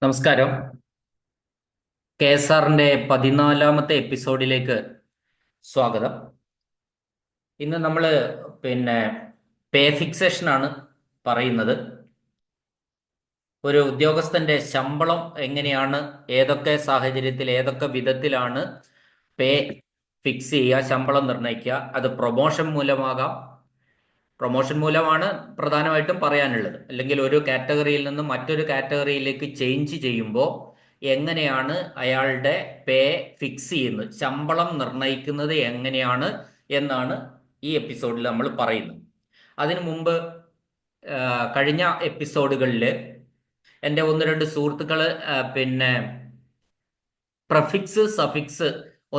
നമസ്കാരം. K S ആറിന്റെ 14-ാമത്തെ എപ്പിസോഡിലേക്ക് സ്വാഗതം. ഇന്ന് നമ്മൾ പിന്നെ പേ ഫിക്സേഷൻ ആണ് പറയുന്നത്. ഒരു ഉദ്യോഗസ്ഥന്റെ ശമ്പളം എങ്ങനെയാണ്, ഏതൊക്കെ സാഹചര്യത്തിൽ, ഏതൊക്കെ വിധത്തിലാണ് പേ ഫിക്സ് ചെയ്യുക, ശമ്പളം നിർണ്ണയിക്കുക. അത് പ്രൊമോഷൻ മൂലമാകാം. പ്രൊമോഷൻ മൂലമാണ് പ്രധാനമായിട്ടും പറയാനുള്ളത്. അല്ലെങ്കിൽ ഒരു കാറ്റഗറിയിൽ നിന്ന് മറ്റൊരു കാറ്റഗറിയിലേക്ക് ചേഞ്ച് ചെയ്യുമ്പോൾ എങ്ങനെയാണ് അയാളുടെ പേ ഫിക്സ് ചെയ്യുന്നത്, ശമ്പളം നിർണ്ണയിക്കുന്നത് എങ്ങനെയാണ് എന്നാണ് ഈ എപ്പിസോഡിൽ നമ്മൾ പറയുന്നത്. അതിനു മുമ്പ് കഴിഞ്ഞ എപ്പിസോഡുകളിൽ എൻ്റെ ഒന്ന് രണ്ട് സുഹൃത്തുക്കൾ പിന്നെ പ്രഫിക്സ് സഫിക്സ്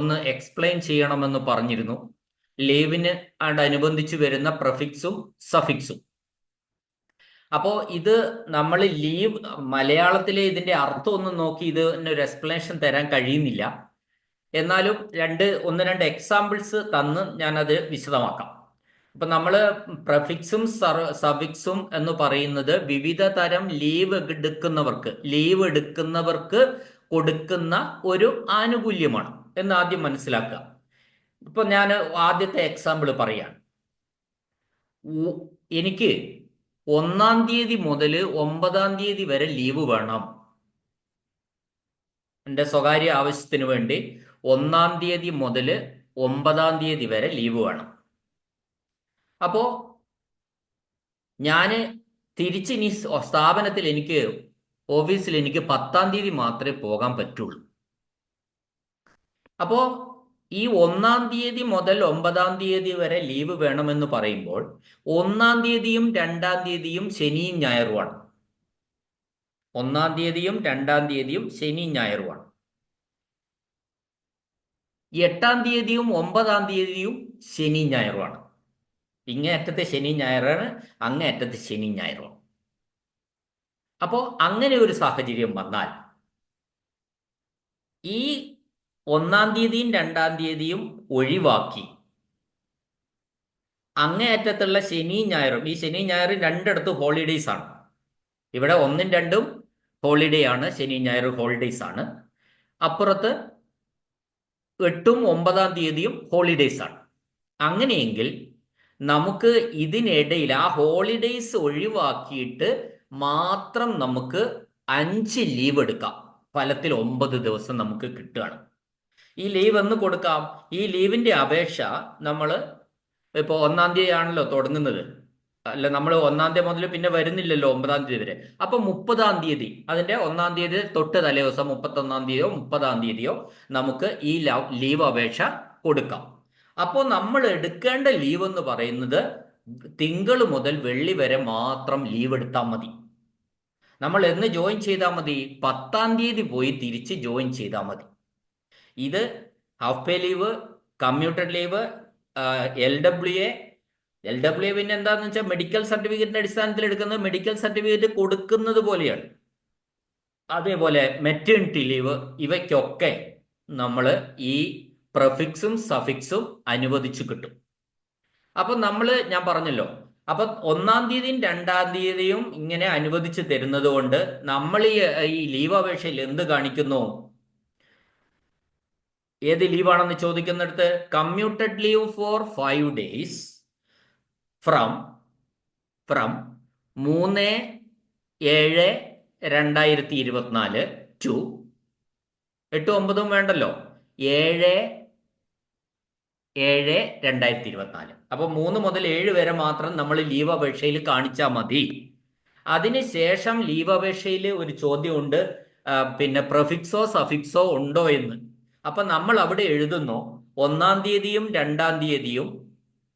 ഒന്ന് എക്സ്പ്ലെയിൻ ചെയ്യണമെന്ന് പറഞ്ഞിരുന്നു. ലീവിന് അനുബന്ധിച്ച് വരുന്ന പ്രഫിക്സും സഫിക്സും. അപ്പോൾ ഇത് നമ്മൾ ലീവ് മലയാളത്തിലെ ഇതിന്റെ അർത്ഥം ഒന്നും നോക്കി ഇതിനൊരു എക്സ്പ്ലനേഷൻ തരാൻ കഴിയുന്നില്ല. എന്നാലും ഒന്ന് രണ്ട് എക്സാമ്പിൾസ് തന്ന് ഞാനത് വിശദമാക്കാം. അപ്പൊ നമ്മൾ പ്രഫിക്സും സഫിക്സും എന്ന് പറയുന്നത് വിവിധ തരം ലീവ് എടുക്കുന്നവർക്ക് കൊടുക്കുന്ന ഒരു ആനുകൂല്യമാണ് എന്ന് ആദ്യം മനസ്സിലാക്കുക. ഇപ്പൊ ഞാൻ ആദ്യത്തെ എക്സാമ്പിൾ പറയാണ്. എനിക്ക് 1-ാം തീയതി മുതൽ 9-ാം തീയതി വരെ ലീവ് വേണം. എൻ്റെ സ്വകാര്യ ആവശ്യത്തിന് വേണ്ടി 1-ാം തീയതി മുതൽ 9-ാം തീയതി വരെ ലീവ് വേണം. അപ്പോ ഞാൻ തിരിച്ചിനി സ്ഥാപനത്തിൽ ഓഫീസിൽ എനിക്ക് 10-ാം തീയതി മാത്രമേ പോകാൻ പറ്റുള്ളൂ. അപ്പോ ഈ 1-ാം തീയതി മുതൽ 9-ാം തീയതി വരെ ലീവ് വേണമെന്ന് പറയുമ്പോൾ 1-ാം തീയതിയും 2-ാം തീയതിയും ശനിയും ഞായറുമാണ്. 1-ാം തീയതിയും 2-ാം തീയതിയും ശനിയും ഞായറുമാണ്. 8-ാം തീയതിയും 9-ാം തീയതിയും ശനിയും ഞായറുമാണ്. ഇങ്ങേ അറ്റത്തെ ശനി ഞായറാണ്, അങ്ങേ അറ്റത്തെ ശനി ഞായറുമാണ്. അപ്പോ അങ്ങനെ ഒരു സാഹചര്യം വന്നാൽ ഈ 1-ാം തീയതിയും 2-ാം തീയതിയും ഒഴിവാക്കി അങ്ങേയറ്റത്തുള്ള ശനിയും ഞായറും, ഈ ശനി ഞായറും രണ്ടിടത്തും ഹോളിഡേയ്സ് ആണ്. ഇവിടെ 1ഉം 2ഉം ഹോളിഡേ ആണ്, ശനി ഞായർ ഹോളിഡേയ്സ് ആണ്. അപ്പുറത്ത് 8ഉം 9-ാം തീയതിയും ഹോളിഡേയ്സ് ആണ്. അങ്ങനെയെങ്കിൽ നമുക്ക് ഇതിനിടയിൽ ആ ഹോളിഡേയ്സ് ഒഴിവാക്കിയിട്ട് മാത്രം നമുക്ക് 5 ലീവ് എടുക്കാം. ഫലത്തിൽ 9 ദിവസം നമുക്ക് കിട്ടുകയാണ്. ഈ ലീവ് എന്ന് കൊടുക്കാം. ഈ ലീവിന്റെ അപേക്ഷ നമ്മൾ ഇപ്പോൾ 1-ാം തീയതി ആണല്ലോ തുടങ്ങുന്നത്. അല്ല, നമ്മൾ 1-ാം തീയതി മുതൽ പിന്നെ വരുന്നില്ലല്ലോ 9-ാം തീയതി വരെ. അപ്പൊ 30-ാം തീയതി, അതിന്റെ 1-ാം തീയതി തൊട്ട് തലേ ദിവസം 31-ാം തീയതിയോ 30-ാം തീയതിയോ നമുക്ക് ഈ ലീവ് അപേക്ഷ കൊടുക്കാം. അപ്പോൾ നമ്മൾ എടുക്കേണ്ട ലീവ് എന്ന് പറയുന്നത് തിങ്കൾ മുതൽ വെള്ളി വരെ മാത്രം ലീവ് എടുത്താൽ മതി. നമ്മൾ എന്ന് ജോയിൻ ചെയ്താൽ മതി? 10-ാം തീയതി പോയി തിരിച്ച് ജോയിൻ ചെയ്താൽ മതി. ഇത് half pay leave, commuted leave, L W A പിന്നെ എന്താന്ന് വെച്ചാൽ മെഡിക്കൽ സർട്ടിഫിക്കറ്റിന്റെ അടിസ്ഥാനത്തിൽ എടുക്കുന്നത്, മെഡിക്കൽ സർട്ടിഫിക്കറ്റ് കൊടുക്കുന്നത് പോലെയാണ്. അതേപോലെ മെറ്റേണിറ്റി ലീവ്, ഇവയ്ക്കൊക്കെ നമ്മൾ ഈ പ്രഫിക്സും സഫിക്സും അനുവദിച്ചു കിട്ടും. അപ്പൊ ഞാൻ പറഞ്ഞല്ലോ, അപ്പൊ 1-ാം തീയതിയും 2-ാം തീയതിയും ഇങ്ങനെ അനുവദിച്ച് തരുന്നത് കൊണ്ട് നമ്മൾ ഈ ലീവ് അപേക്ഷയിൽ എന്ത് കാണിക്കുന്നു? ഏത് ലീവാണെന്ന് ചോദിക്കുന്നിടത്ത് commuted leave for 5 days from 3/7/2024 to 8-9 വേണ്ടല്ലോ, 7/7/2024. അപ്പൊ 3 മുതൽ 7 വരെ മാത്രം നമ്മൾ ലീവ് അപേക്ഷയിൽ കാണിച്ചാൽ മതി. അതിനുശേഷം ലീവ് അപേക്ഷയിൽ ഒരു ചോദ്യമുണ്ട്, പിന്നെ പ്രഫിക്സോ സഫിക്സോ ഉണ്ടോ എന്ന്. അപ്പൊ നമ്മൾ അവിടെ എഴുതുന്നു 1-ാം തീയതിയും 2-ാം തീയതിയും,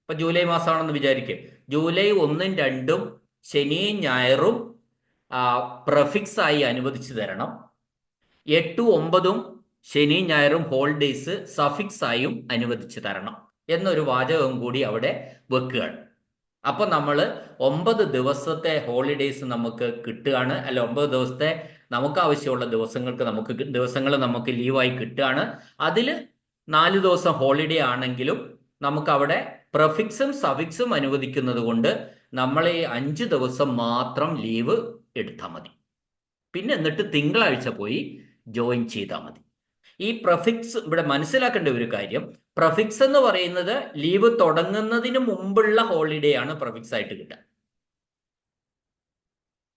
ഇപ്പൊ ജൂലൈ മാസമാണെന്ന് വിചാരിക്കുക, ജൂലൈ 1ഉം 2ഉം ശനിയും ഞായറും പ്രഫിക്സ് ആയി അനുവദിച്ചു തരണം. 8ഉം 9ഉം ശനിയും ഞായറും ഹോളിഡേയ്സ് സഫിക്സ് ആയും അനുവദിച്ചു തരണം എന്നൊരു വാചകം കൂടി അവിടെ വെക്കുകയാണ്. അപ്പൊ നമ്മൾ 9 ദിവസത്തെ ഹോളിഡേയ്സ് നമുക്ക് കിട്ടുകയാണ്. അല്ല, 9 ദിവസത്തെ നമുക്ക് ആവശ്യമുള്ള ദിവസങ്ങൾ നമുക്ക് ലീവായി കിട്ടുകയാണ്. അതിൽ 4 ദിവസം ഹോളിഡേ ആണെങ്കിലും നമുക്ക് അവിടെ പ്രഫിക്സും സഫിക്സും അനുവദിക്കുന്നത് കൊണ്ട് നമ്മൾ ഈ 5 ദിവസം മാത്രം ലീവ് എടുത്താൽ മതി. പിന്നെ എന്നിട്ട് തിങ്കളാഴ്ച പോയി ജോയിൻ ചെയ്താൽ മതി. ഈ പ്രഫിക്സ് ഇവിടെ മനസ്സിലാക്കേണ്ട ഒരു കാര്യം, പ്രഫിക്സ് എന്ന് പറയുന്നത് ലീവ് തുടങ്ങുന്നതിന് മുമ്പുള്ള ഹോളിഡേ ആണ് പ്രഫിക്സ് ആയിട്ട് കിട്ടുക.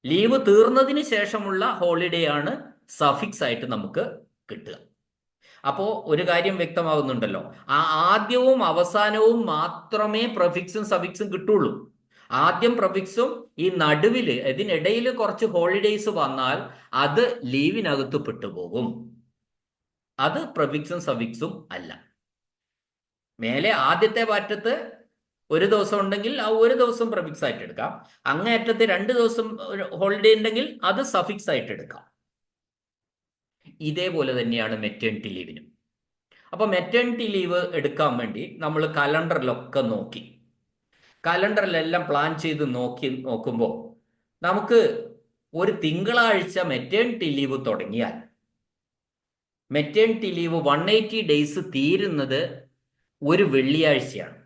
ലീവ് തീർന്നതിന് ശേഷമുള്ള ഹോളിഡേ ആണ് സഫിക്സ് ആയിട്ട് നമുക്ക് കിട്ടുക. അപ്പോൾ ഒരു കാര്യം വ്യക്തമാകുന്നുണ്ടല്ലോ, ആ ആദ്യവും അവസാനവും മാത്രമേ പ്രഫിക്സും സഫിക്സും കിട്ടുള്ളൂ. ആദ്യം പ്രഫിക്സും ഈ നടുവിൽ ഇതിനിടയിൽ കുറച്ച് ഹോളിഡേയ്സ് വന്നാൽ അത് ലീവിനകത്ത് പെട്ടുപോകും. അത് പ്രഫിക്സും സഫിക്സും അല്ല. മേലെ ആദ്യത്തെ പാറ്റത്ത് ഒരു ദിവസം ഉണ്ടെങ്കിൽ ആ ഒരു ദിവസം പ്രഫിക്സ് ആയിട്ട് എടുക്കാം. അങ്ങേയറ്റത്ത് 2 ദിവസം ഹോളിഡേ ഉണ്ടെങ്കിൽ അത് സഫിക്സ് ആയിട്ട് എടുക്കാം. ഇതേപോലെ തന്നെയാണ് മെറ്റേണിറ്റി ലീവിനും. അപ്പോൾ മെറ്റേണിറ്റി ലീവ് എടുക്കാൻ വേണ്ടി നമ്മൾ കലണ്ടറിലൊക്കെ നോക്കി, കലണ്ടറിലെല്ലാം പ്ലാൻ ചെയ്ത് നോക്കുമ്പോൾ നമുക്ക് ഒരു തിങ്കളാഴ്ച മെറ്റേണിറ്റി ലീവ് തുടങ്ങിയാൽ മെറ്റേണിറ്റി ലീവ് 180 ഡേയ്സ് തീരുന്നത് ഒരു വെള്ളിയാഴ്ചയാണ്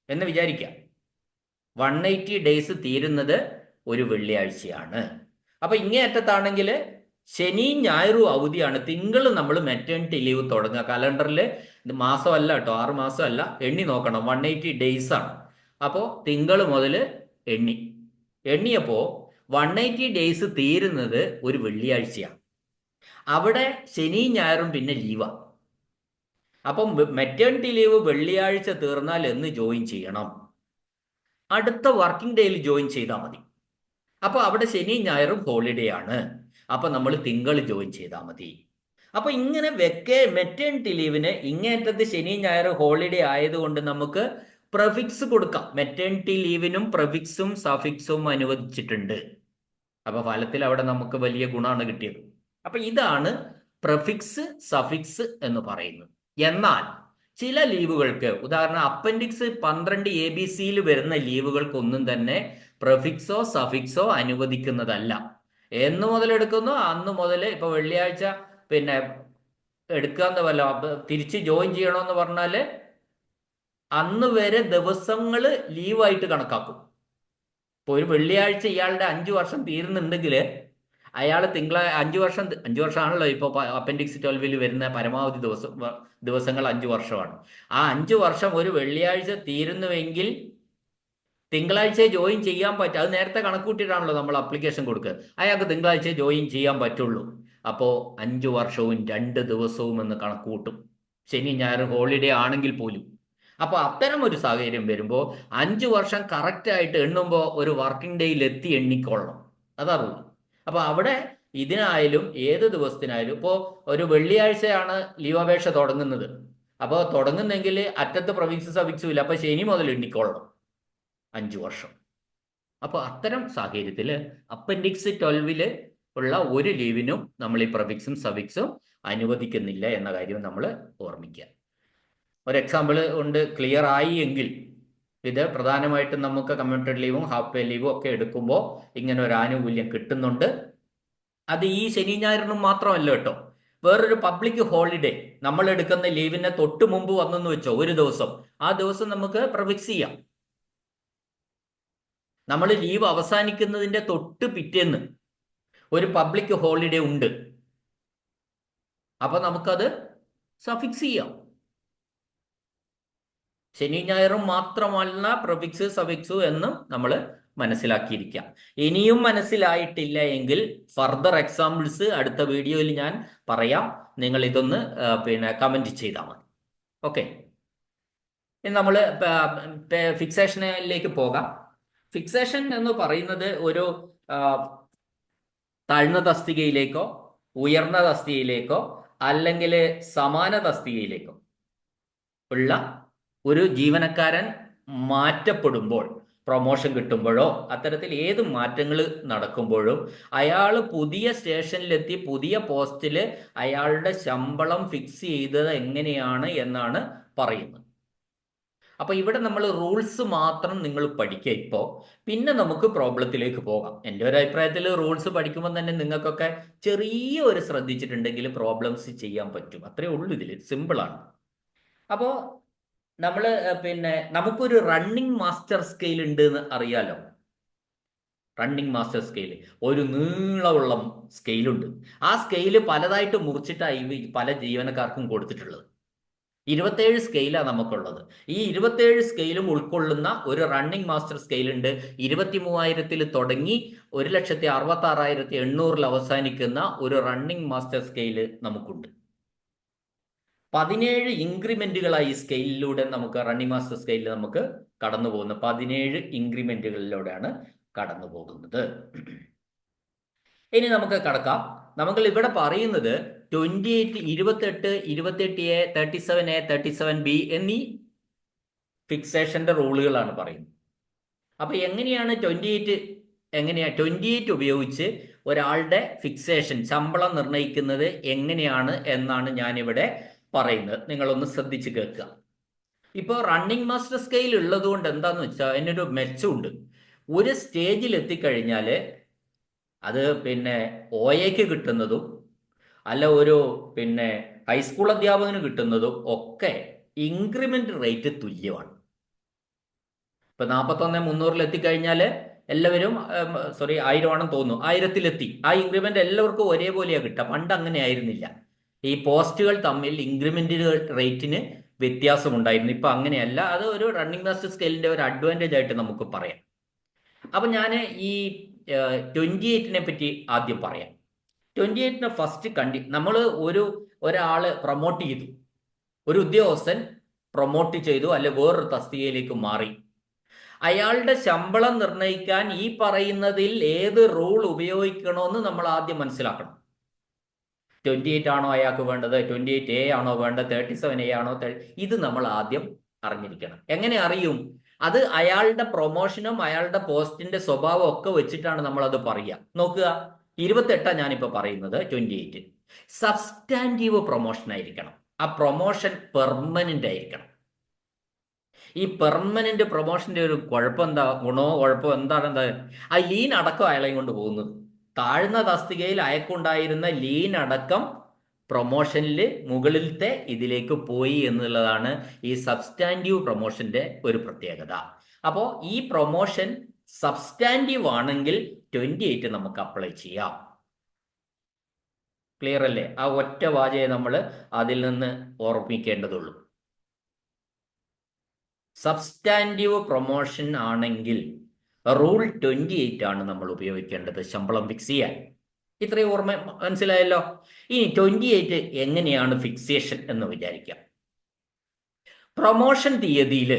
എന്ന് വിചാരിക്കാം. 180 ഡേയ്സ് തീരുന്നത് ഒരു വെള്ളിയാഴ്ചയാണ്. അപ്പൊ ഇങ്ങേയറ്റത്താണെങ്കിൽ ശനിയും ഞായറും അവധിയാണ്. തിങ്കൾ നമ്മൾ മെറ്റേണിറ്റി ലീവ് തുടങ്ങുക. കലണ്ടറിൽ മാസമല്ല കേട്ടോ, 6 മാസമല്ല, എണ്ണി നോക്കണം. 180 ഡേയ്സ് ആണ്. അപ്പോൾ തിങ്കൾ മുതൽ എണ്ണിയപ്പോൾ 180 ഡേയ്സ് തീരുന്നത് ഒരു വെള്ളിയാഴ്ചയാണ്. അവിടെ ശനിയും ഞായറും പിന്നെ ലീവാണ്. അപ്പം മെറ്റേണിറ്റി ലീവ് വെള്ളിയാഴ്ച തീർന്നാൽ എന്ന് ജോയിൻ ചെയ്യണം, അടുത്ത വർക്കിംഗ് ഡേയിൽ ജോയിൻ ചെയ്താൽ മതി. അപ്പോൾ അവിടെ ശനിയും ഞായറും ഹോളിഡേ ആണ്. അപ്പൊ നമ്മൾ തിങ്കൾ ജോയിൻ ചെയ്താൽ മതി. അപ്പൊ ഇങ്ങനെ മെറ്റേണിറ്റി ലീവിന് ഇങ്ങേറ്റത്ത് ശനിയും ഞായറും ഹോളിഡേ ആയതുകൊണ്ട് നമുക്ക് പ്രഫിക്സ് കൊടുക്കാം. മെറ്റേണിറ്റി ലീവിനും പ്രഫിക്സും സഫിക്സും അനുവദിച്ചിട്ടുണ്ട്. അപ്പൊ ഫലത്തിൽ അവിടെ നമുക്ക് വലിയ ഗുണമാണ് കിട്ടിയത്. അപ്പൊ ഇതാണ് പ്രഫിക്സ് സഫിക്സ് എന്ന് പറയുന്നത്. എന്നാൽ ചില ലീവുകൾക്ക്, ഉദാഹരണം അപ്പൻഡിക്സ് 12 ABC വരുന്ന ലീവുകൾക്കൊന്നും തന്നെ പ്രഫിക്സോ സഫിക്സോ അനുവദിക്കുന്നതല്ല. എന്ന് മുതൽ എടുക്കുന്നു അന്ന് മുതൽ, ഇപ്പൊ വെള്ളിയാഴ്ച പിന്നെ എടുക്കാന്ന് വല്ല തിരിച്ച് ജോയിൻ ചെയ്യണമെന്ന് പറഞ്ഞാല് അന്ന് വരെ ദിവസങ്ങൾ ലീവായിട്ട് കണക്കാക്കും. ഇപ്പൊ ഒരു വെള്ളിയാഴ്ച ഇയാളുടെ 5 വർഷം തീരുന്നുണ്ടെങ്കിൽ അയാൾ 5 വർഷമാണല്ലോ ഇപ്പൊ അപ്പൻഡിക്സ് 12 വരുന്ന പരമാവധി ദിവസങ്ങൾ 5 വർഷമാണ്. ആ 5 വർഷം ഒരു വെള്ളിയാഴ്ച തീരുന്നുവെങ്കിൽ തിങ്കളാഴ്ച ജോയിൻ ചെയ്യാൻ പറ്റും. അത് നേരത്തെ കണക്കൂട്ടിയിട്ടാണല്ലോ നമ്മൾ അപ്ലിക്കേഷൻ കൊടുക്കുക. അയാൾക്ക് തിങ്കളാഴ്ച ജോയിൻ ചെയ്യാൻ പറ്റുള്ളൂ. അപ്പോൾ 5 വർഷവും 2 ദിവസവും എന്ന് കണക്കൂട്ടും, ശനി ഞായർ ഹോളിഡേ ആണെങ്കിൽ പോലും. അപ്പോൾ അത്തരം ഒരു സാഹചര്യം വരുമ്പോൾ 5 വർഷം കറക്റ്റായിട്ട് എണ്ണുമ്പോൾ ഒരു വർക്കിംഗ് ഡേയിൽ എത്തി എണ്ണിക്കൊള്ളണം. അതറിയുള്ളൂ. അപ്പോൾ അവിടെ ഇതിനായാലും ഏത് ദിവസത്തിനായാലും, ഇപ്പോൾ ഒരു വെള്ളിയാഴ്ചയാണ് ലീവ് അപേക്ഷ തുടങ്ങുന്നത്, അപ്പോൾ തുടങ്ങുന്നെങ്കിൽ അറ്റത്ത് പ്രഫിക്സ് സഫിക്സും ഇല്ല, അപ്പോൾ ശനി മുതൽ എണ്ണിക്കൊള്ളണം 5 വർഷം. അപ്പോൾ അത്തരം സാഹചര്യത്തിൽ അപ്പൻഡിക്സ് 12 ഉള്ള ഒരു ലീവിനും നമ്മൾ ഈ പ്രഫിക്സും സഫിക്സും അനുവദിക്കുന്നില്ല എന്ന കാര്യം നമ്മൾ ഓർമ്മിക്കുക. ഒരു എക്സാമ്പിൾ കൊണ്ട് ക്ലിയർ ആയി എങ്കിൽ, ഇത് പ്രധാനമായിട്ടും നമുക്ക് കമ്മ്യൂണിറ്റഡ് ലീവും ഹാഫ് പേ ലീവും ഒക്കെ എടുക്കുമ്പോൾ ഇങ്ങനെ ഒരു ആനുകൂല്യം കിട്ടുന്നുണ്ട്. അത് ഈ ശനി ഞായറിനും മാത്രമല്ല കേട്ടോ. വേറൊരു പബ്ലിക് ഹോളിഡേ നമ്മൾ എടുക്കുന്ന ലീവിനെ തൊട്ട് മുമ്പ് വന്നെന്ന് വെച്ചോ ഒരു ദിവസം, ആ ദിവസം നമുക്ക് പ്രഫിക്സ് ചെയ്യാം. നമ്മൾ ലീവ് അവസാനിക്കുന്നതിന്റെ തൊട്ട് പിറ്റേന്ന് ഒരു പബ്ലിക് ഹോളിഡേ ഉണ്ട്, അപ്പൊ നമുക്കത് സഫിക്സ് ചെയ്യാം. ശനി ഞായറും മാത്രമല്ല പ്രഫിക്സ് സഫിക്സ് എന്നും നമ്മൾ മനസ്സിലാക്കിയിരിക്കാം. ഇനിയും മനസ്സിലായിട്ടില്ല എങ്കിൽ ഫർദർ എക്സാമ്പിൾസ് അടുത്ത വീഡിയോയിൽ ഞാൻ പറയാം. നിങ്ങൾ ഇതൊന്ന് കമന്റ് ചെയ്താൽ മതി. ഓക്കെ, ഇനി നമ്മൾ ഫിക്സേഷനിലേക്ക് പോകാം. ഫിക്സേഷൻ എന്ന് പറയുന്നത് ഒരു താഴ്ന്ന തസ്തികയിലേക്കോ ഉയർന്ന തസ്തികയിലേക്കോ അല്ലെങ്കിൽ സമാന തസ്തികയിലേക്കോ ഉള്ള ഒരു ജീവനക്കാരൻ മാറ്റപ്പെടുമ്പോൾ, പ്രൊമോഷൻ കിട്ടുമ്പോഴോ അത്തരത്തിൽ ഏത് മാറ്റങ്ങൾ നടക്കുമ്പോഴും അയാൾ പുതിയ സ്റ്റേഷനിലെത്തി പുതിയ പോസ്റ്റിൽ അയാളുടെ ശമ്പളം ഫിക്സ് ചെയ്തത് എങ്ങനെയാണ് എന്നാണ് പറയുന്നത്. അപ്പൊ ഇവിടെ നമ്മൾ റൂൾസ് മാത്രം നിങ്ങൾ പഠിക്കുക ഇപ്പോൾ. പിന്നെ നമുക്ക് പ്രോബ്ലത്തിലേക്ക് പോകാം. എൻ്റെ ഒരു അഭിപ്രായത്തിൽ റൂൾസ് പഠിക്കുമ്പോൾ തന്നെ നിങ്ങൾക്കൊക്കെ ചെറിയ ഒരു ശ്രദ്ധിച്ചിട്ടുണ്ടെങ്കിൽ പ്രോബ്ലംസ് ചെയ്യാൻ പറ്റും. അത്രേ ഉള്ളൂ, ഇതിൽ സിമ്പിളാണ്. അപ്പോൾ നമ്മൾ നമുക്കൊരു റണ്ണിങ് മാസ്റ്റർ സ്കെയിൽ ഉണ്ട് എന്ന് അറിയാലോ. റണ്ണിങ് മാസ്റ്റർ സ്കെയിൽ ഒരു നീളമുള്ള സ്കെയിലുണ്ട്. ആ സ്കെയില് പലതായിട്ട് മുറിച്ചിട്ടായി പല ജീവനക്കാർക്കും കൊടുത്തിട്ടുള്ളത്. 27 സ്കെയിലാണ് നമുക്കുള്ളത്. ഈ 27 സ്കെയിലും ഉൾക്കൊള്ളുന്ന ഒരു റണ്ണിങ് മാസ്റ്റർ സ്കെയിൽ ഉണ്ട്. 23,000 തുടങ്ങി 1,66,800 അവസാനിക്കുന്ന ഒരു റണ്ണിങ് മാസ്റ്റർ സ്കെയില് നമുക്കുണ്ട്. 17 ഇൻക്രിമെന്റുകളായി ഈ സ്കെയിലിലൂടെ നമുക്ക് റണ്ണിങ് മാസ്റ്റർ സ്കെയിലിൽ നമുക്ക് കടന്നു പോകുന്നത് 17 ഇൻക്രിമെന്റുകളിലൂടെയാണ് കടന്നു പോകുന്നത്. ഇനി നമുക്ക് കടക്കാം. നമുക്ക് ഇവിടെ പറയുന്നത് 28, 28, 28A, 37A, 37B എന്നീ ഫിക്സേഷന്റെ റൂളുകളാണ് പറയുന്നത്. അപ്പൊ എങ്ങനെയാണ് 28 ഉപയോഗിച്ച് ഒരാളുടെ ഫിക്സേഷൻ ശമ്പളം നിർണ്ണയിക്കുന്നത് എങ്ങനെയാണ് എന്നാണ് ഞാനിവിടെ പറയുന്നത്. നിങ്ങളൊന്ന് ശ്രദ്ധിച്ച് കേൾക്കുക. ഇപ്പോൾ റണ്ണിങ് മാസ്റ്റർ സ്കെയിൽ ഉള്ളത് കൊണ്ട് എന്താന്ന് വെച്ചാൽ അതിനൊരു മെച്ചമുണ്ട്. ഒരു സ്റ്റേജിൽ എത്തിക്കഴിഞ്ഞാൽ അത് OAക്ക് കിട്ടുന്നതും അല്ല ഒരു ഹൈസ്കൂൾ അധ്യാപകന് കിട്ടുന്നതും ഒക്കെ ഇൻക്രിമെന്റ് റേറ്റ് തുല്യമാണ്. ഇപ്പൊ 41,300 എത്തിക്കഴിഞ്ഞാൽ എല്ലാവരും 1000 ആണെന്ന് തോന്നുന്നു, 1000 ആ ഇൻക്രിമെന്റ് എല്ലാവർക്കും ഒരേപോലെയാണ് കിട്ടുക. പണ്ട് അങ്ങനെ ആയിരുന്നില്ല. ഈ പോസ്റ്റുകൾ തമ്മിൽ ഇൻക്രിമെന്റ് റേറ്റിന് വ്യത്യാസമുണ്ടായിരുന്നു. ഇപ്പൊ അങ്ങനെയല്ല. അത് ഒരു റണ്ണിങ് മാസ്റ്റർ സ്കെയിലിന്റെ ഒരു അഡ്വാൻറ്റേജ് ആയിട്ട് നമുക്ക് പറയാം. അപ്പൊ ഞാൻ ഈ 28നെ പറ്റി ആദ്യം പറയാം. 28നെ ഫസ്റ്റ് നമ്മൾ ഒരാള് പ്രൊമോട്ട് ചെയ്തു, ഒരു ഉദ്യോഗസ്ഥൻ പ്രൊമോട്ട് ചെയ്തു, അല്ലെ വേറൊരു തസ്തികയിലേക്ക് മാറി. അയാളുടെ ശമ്പളം നിർണ്ണയിക്കാൻ ഈ പറയുന്നതിൽ ഏത് റൂൾ ഉപയോഗിക്കണമെന്ന് നമ്മൾ ആദ്യം മനസ്സിലാക്കണം. 28 ആണോ അയാൾക്ക് വേണ്ടത്, 28A ആണോ വേണ്ടത്, 37A ആണോ, ഇത് നമ്മൾ ആദ്യം അറിഞ്ഞിരിക്കണം. എങ്ങനെ അറിയും? അത് അയാളുടെ പ്രൊമോഷനും അയാളുടെ പോസ്റ്റിന്റെ സ്വഭാവം ഒക്കെ വെച്ചിട്ടാണ് നമ്മൾ അത് പറയുക. നോക്കുക, 28 ഞാനിപ്പോ പറയുന്നത്. 28 സബ്സ്റ്റാൻറ്റീവ് പ്രൊമോഷൻ ആയിരിക്കണം. ആ പ്രൊമോഷൻ പെർമനന്റ് ആയിരിക്കണം. ഈ പെർമനന്റ് പ്രൊമോഷന്റെ ഒരു കുഴപ്പം എന്താ, കുഴപ്പം എന്താണ്? ആ ലീൻ അടക്കം അയാളെയും കൊണ്ട് പോകുന്നത്. താഴ്ന്ന തസ്തികയിൽ അയക്കുണ്ടായിരുന്ന ലീൻ അടക്കം പ്രൊമോഷനിൽ മുകളിലത്തെ ഇതിലേക്ക് പോയി എന്നുള്ളതാണ് ഈ സബ്സ്റ്റാൻറ്റീവ് പ്രൊമോഷന്റെ ഒരു പ്രത്യേകത. അപ്പോൾ ഈ പ്രൊമോഷൻ സബ്സ്റ്റാൻറ്റീവ് ആണെങ്കിൽ 28 നമുക്ക് അപ്ലൈ ചെയ്യാം. ക്ലിയർ അല്ലേ? ആ ഒറ്റ വാചയെ നമ്മൾ അതിൽ നിന്ന് ഓർമ്മിക്കേണ്ടതുള്ളൂ. സബ്സ്റ്റാൻറ്റീവ് പ്രൊമോഷൻ ആണെങ്കിൽ റൂൾ 28 ആണ് നമ്മൾ ഉപയോഗിക്കേണ്ടത് ശമ്പളം ഫിക്സ് ചെയ്യാൻ. ഇത്രയും ഓർമ്മ മനസ്സിലായല്ലോ. ഇനി 28 എങ്ങനെയാണ് ഫിക്സേഷൻ എന്ന് വിചാരിക്കാം. പ്രൊമോഷൻ തീയതിയിൽ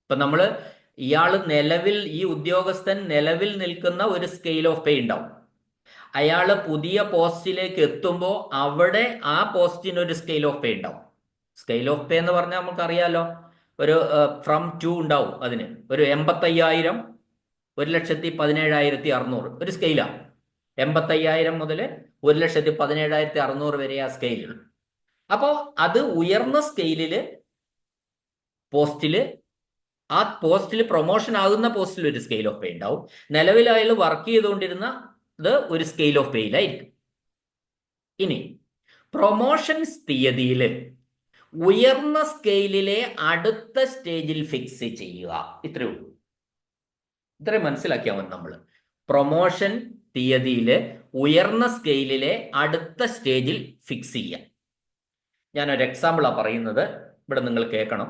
ഇപ്പൊ നമ്മൾ ഈ ഉദ്യോഗസ്ഥൻ നിലവിൽ നിൽക്കുന്ന ഒരു സ്കെയിൽ ഓഫ് പേ ഉണ്ടാവും. അയാൾ പുതിയ പോസ്റ്റിലേക്ക് എത്തുമ്പോൾ അവിടെ ആ പോസ്റ്റിനൊരു സ്കെയിൽ ഓഫ് പേ ഉണ്ടാവും. സ്കെയിൽ ഓഫ് പേ എന്ന് പറഞ്ഞാൽ നമുക്കറിയാലോ, ഒരു ഫ്രം ടു ഉണ്ടാവും. അതിന് ഒരു 85,000, 1,17,600 ഒരു സ്കെയിലാണ്. 85,000 മുതൽ 1,17,600 വരെ ആ സ്കെയിലുകൾ. അപ്പോൾ അത് ഉയർന്ന സ്കെയിലില് ആ പോസ്റ്റിൽ പ്രൊമോഷൻ ആകുന്ന പോസ്റ്റിൽ ഒരു സ്കെയിൽ ഓഫ് പേ ഉണ്ടാവും. നിലവിൽ അയാൾ വർക്ക് ചെയ്തുകൊണ്ടിരുന്നത് ഒരു സ്കെയിൽ ഓഫ് പേയിലായിരിക്കും. ഇനി പ്രൊമോഷൻസ് തീയതിയിൽ ഉയർന്ന സ്കെയിലിലെ അടുത്ത സ്റ്റേജിൽ ഫിക്സ് ചെയ്യുക. ഇത്രയേ ഉള്ളൂ. ഇത്രയും മനസ്സിലാക്കിയാൽ മതി. നമ്മൾ പ്രൊമോഷൻ തീയതിയിൽ ഉയർന്ന സ്കെയിലിലെ അടുത്ത സ്റ്റേജിൽ ഫിക്സ് ചെയ്യുക. ഞാനൊരു എക്സാമ്പിളാണ് പറയുന്നത്, ഇവിടെ നിങ്ങൾ കേൾക്കണം.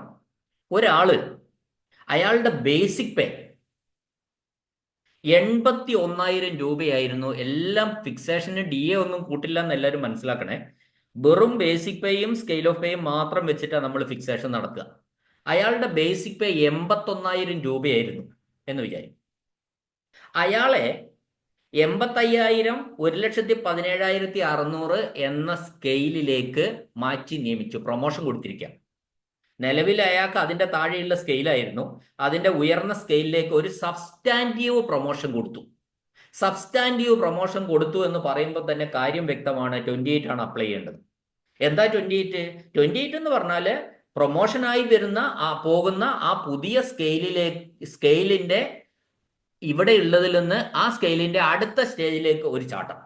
അയാളുടെ ബേസിക് പേ 81,000 രൂപയായിരുന്നു. എല്ലാം ഫിക്സേഷന് DA ഒന്നും കൂട്ടില്ല എന്ന് എല്ലാവരും മനസ്സിലാക്കണേ. വെറും ബേസിക് പേയും സ്കെയിൽ ഓഫ് പേയും മാത്രം വെച്ചിട്ടാണ് നമ്മൾ ഫിക്സേഷൻ നടത്തുക. അയാളുടെ ബേസിക് പേ 81,000 രൂപയായിരുന്നു എന്ന് വിചാരിക്കും. അയാളെ 85,000, 1,17,600 എന്ന സ്കെയിലിലേക്ക് മാറ്റി നിയമിച്ചു, പ്രൊമോഷൻ കൊടുത്തിരിക്കുക. നിലവിൽ അയാൾക്ക് അതിന്റെ താഴെയുള്ള സ്കെയിലായിരുന്നു. അതിന്റെ ഉയർന്ന സ്കെയിലിലേക്ക് ഒരു സബ്സ്റ്റാൻറ്റീവ് പ്രൊമോഷൻ കൊടുത്തു. സബ്സ്റ്റാൻറ്റീവ് പ്രൊമോഷൻ കൊടുത്തു എന്ന് പറയുമ്പോൾ തന്നെ കാര്യം വ്യക്തമാണ്. 28 ആണ് അപ്ലൈ ചെയ്യേണ്ടത്. എന്താ 28 എന്ന് പറഞ്ഞാൽ പ്രൊമോഷനായി പോകുന്ന ആ പുതിയ സ്കെയിലിന്റെ ഇവിടെ ഉള്ളതിൽ നിന്ന് ആ സ്കെയിലിന്റെ അടുത്ത സ്റ്റേജിലേക്ക് ഒരു ചാട്ടം.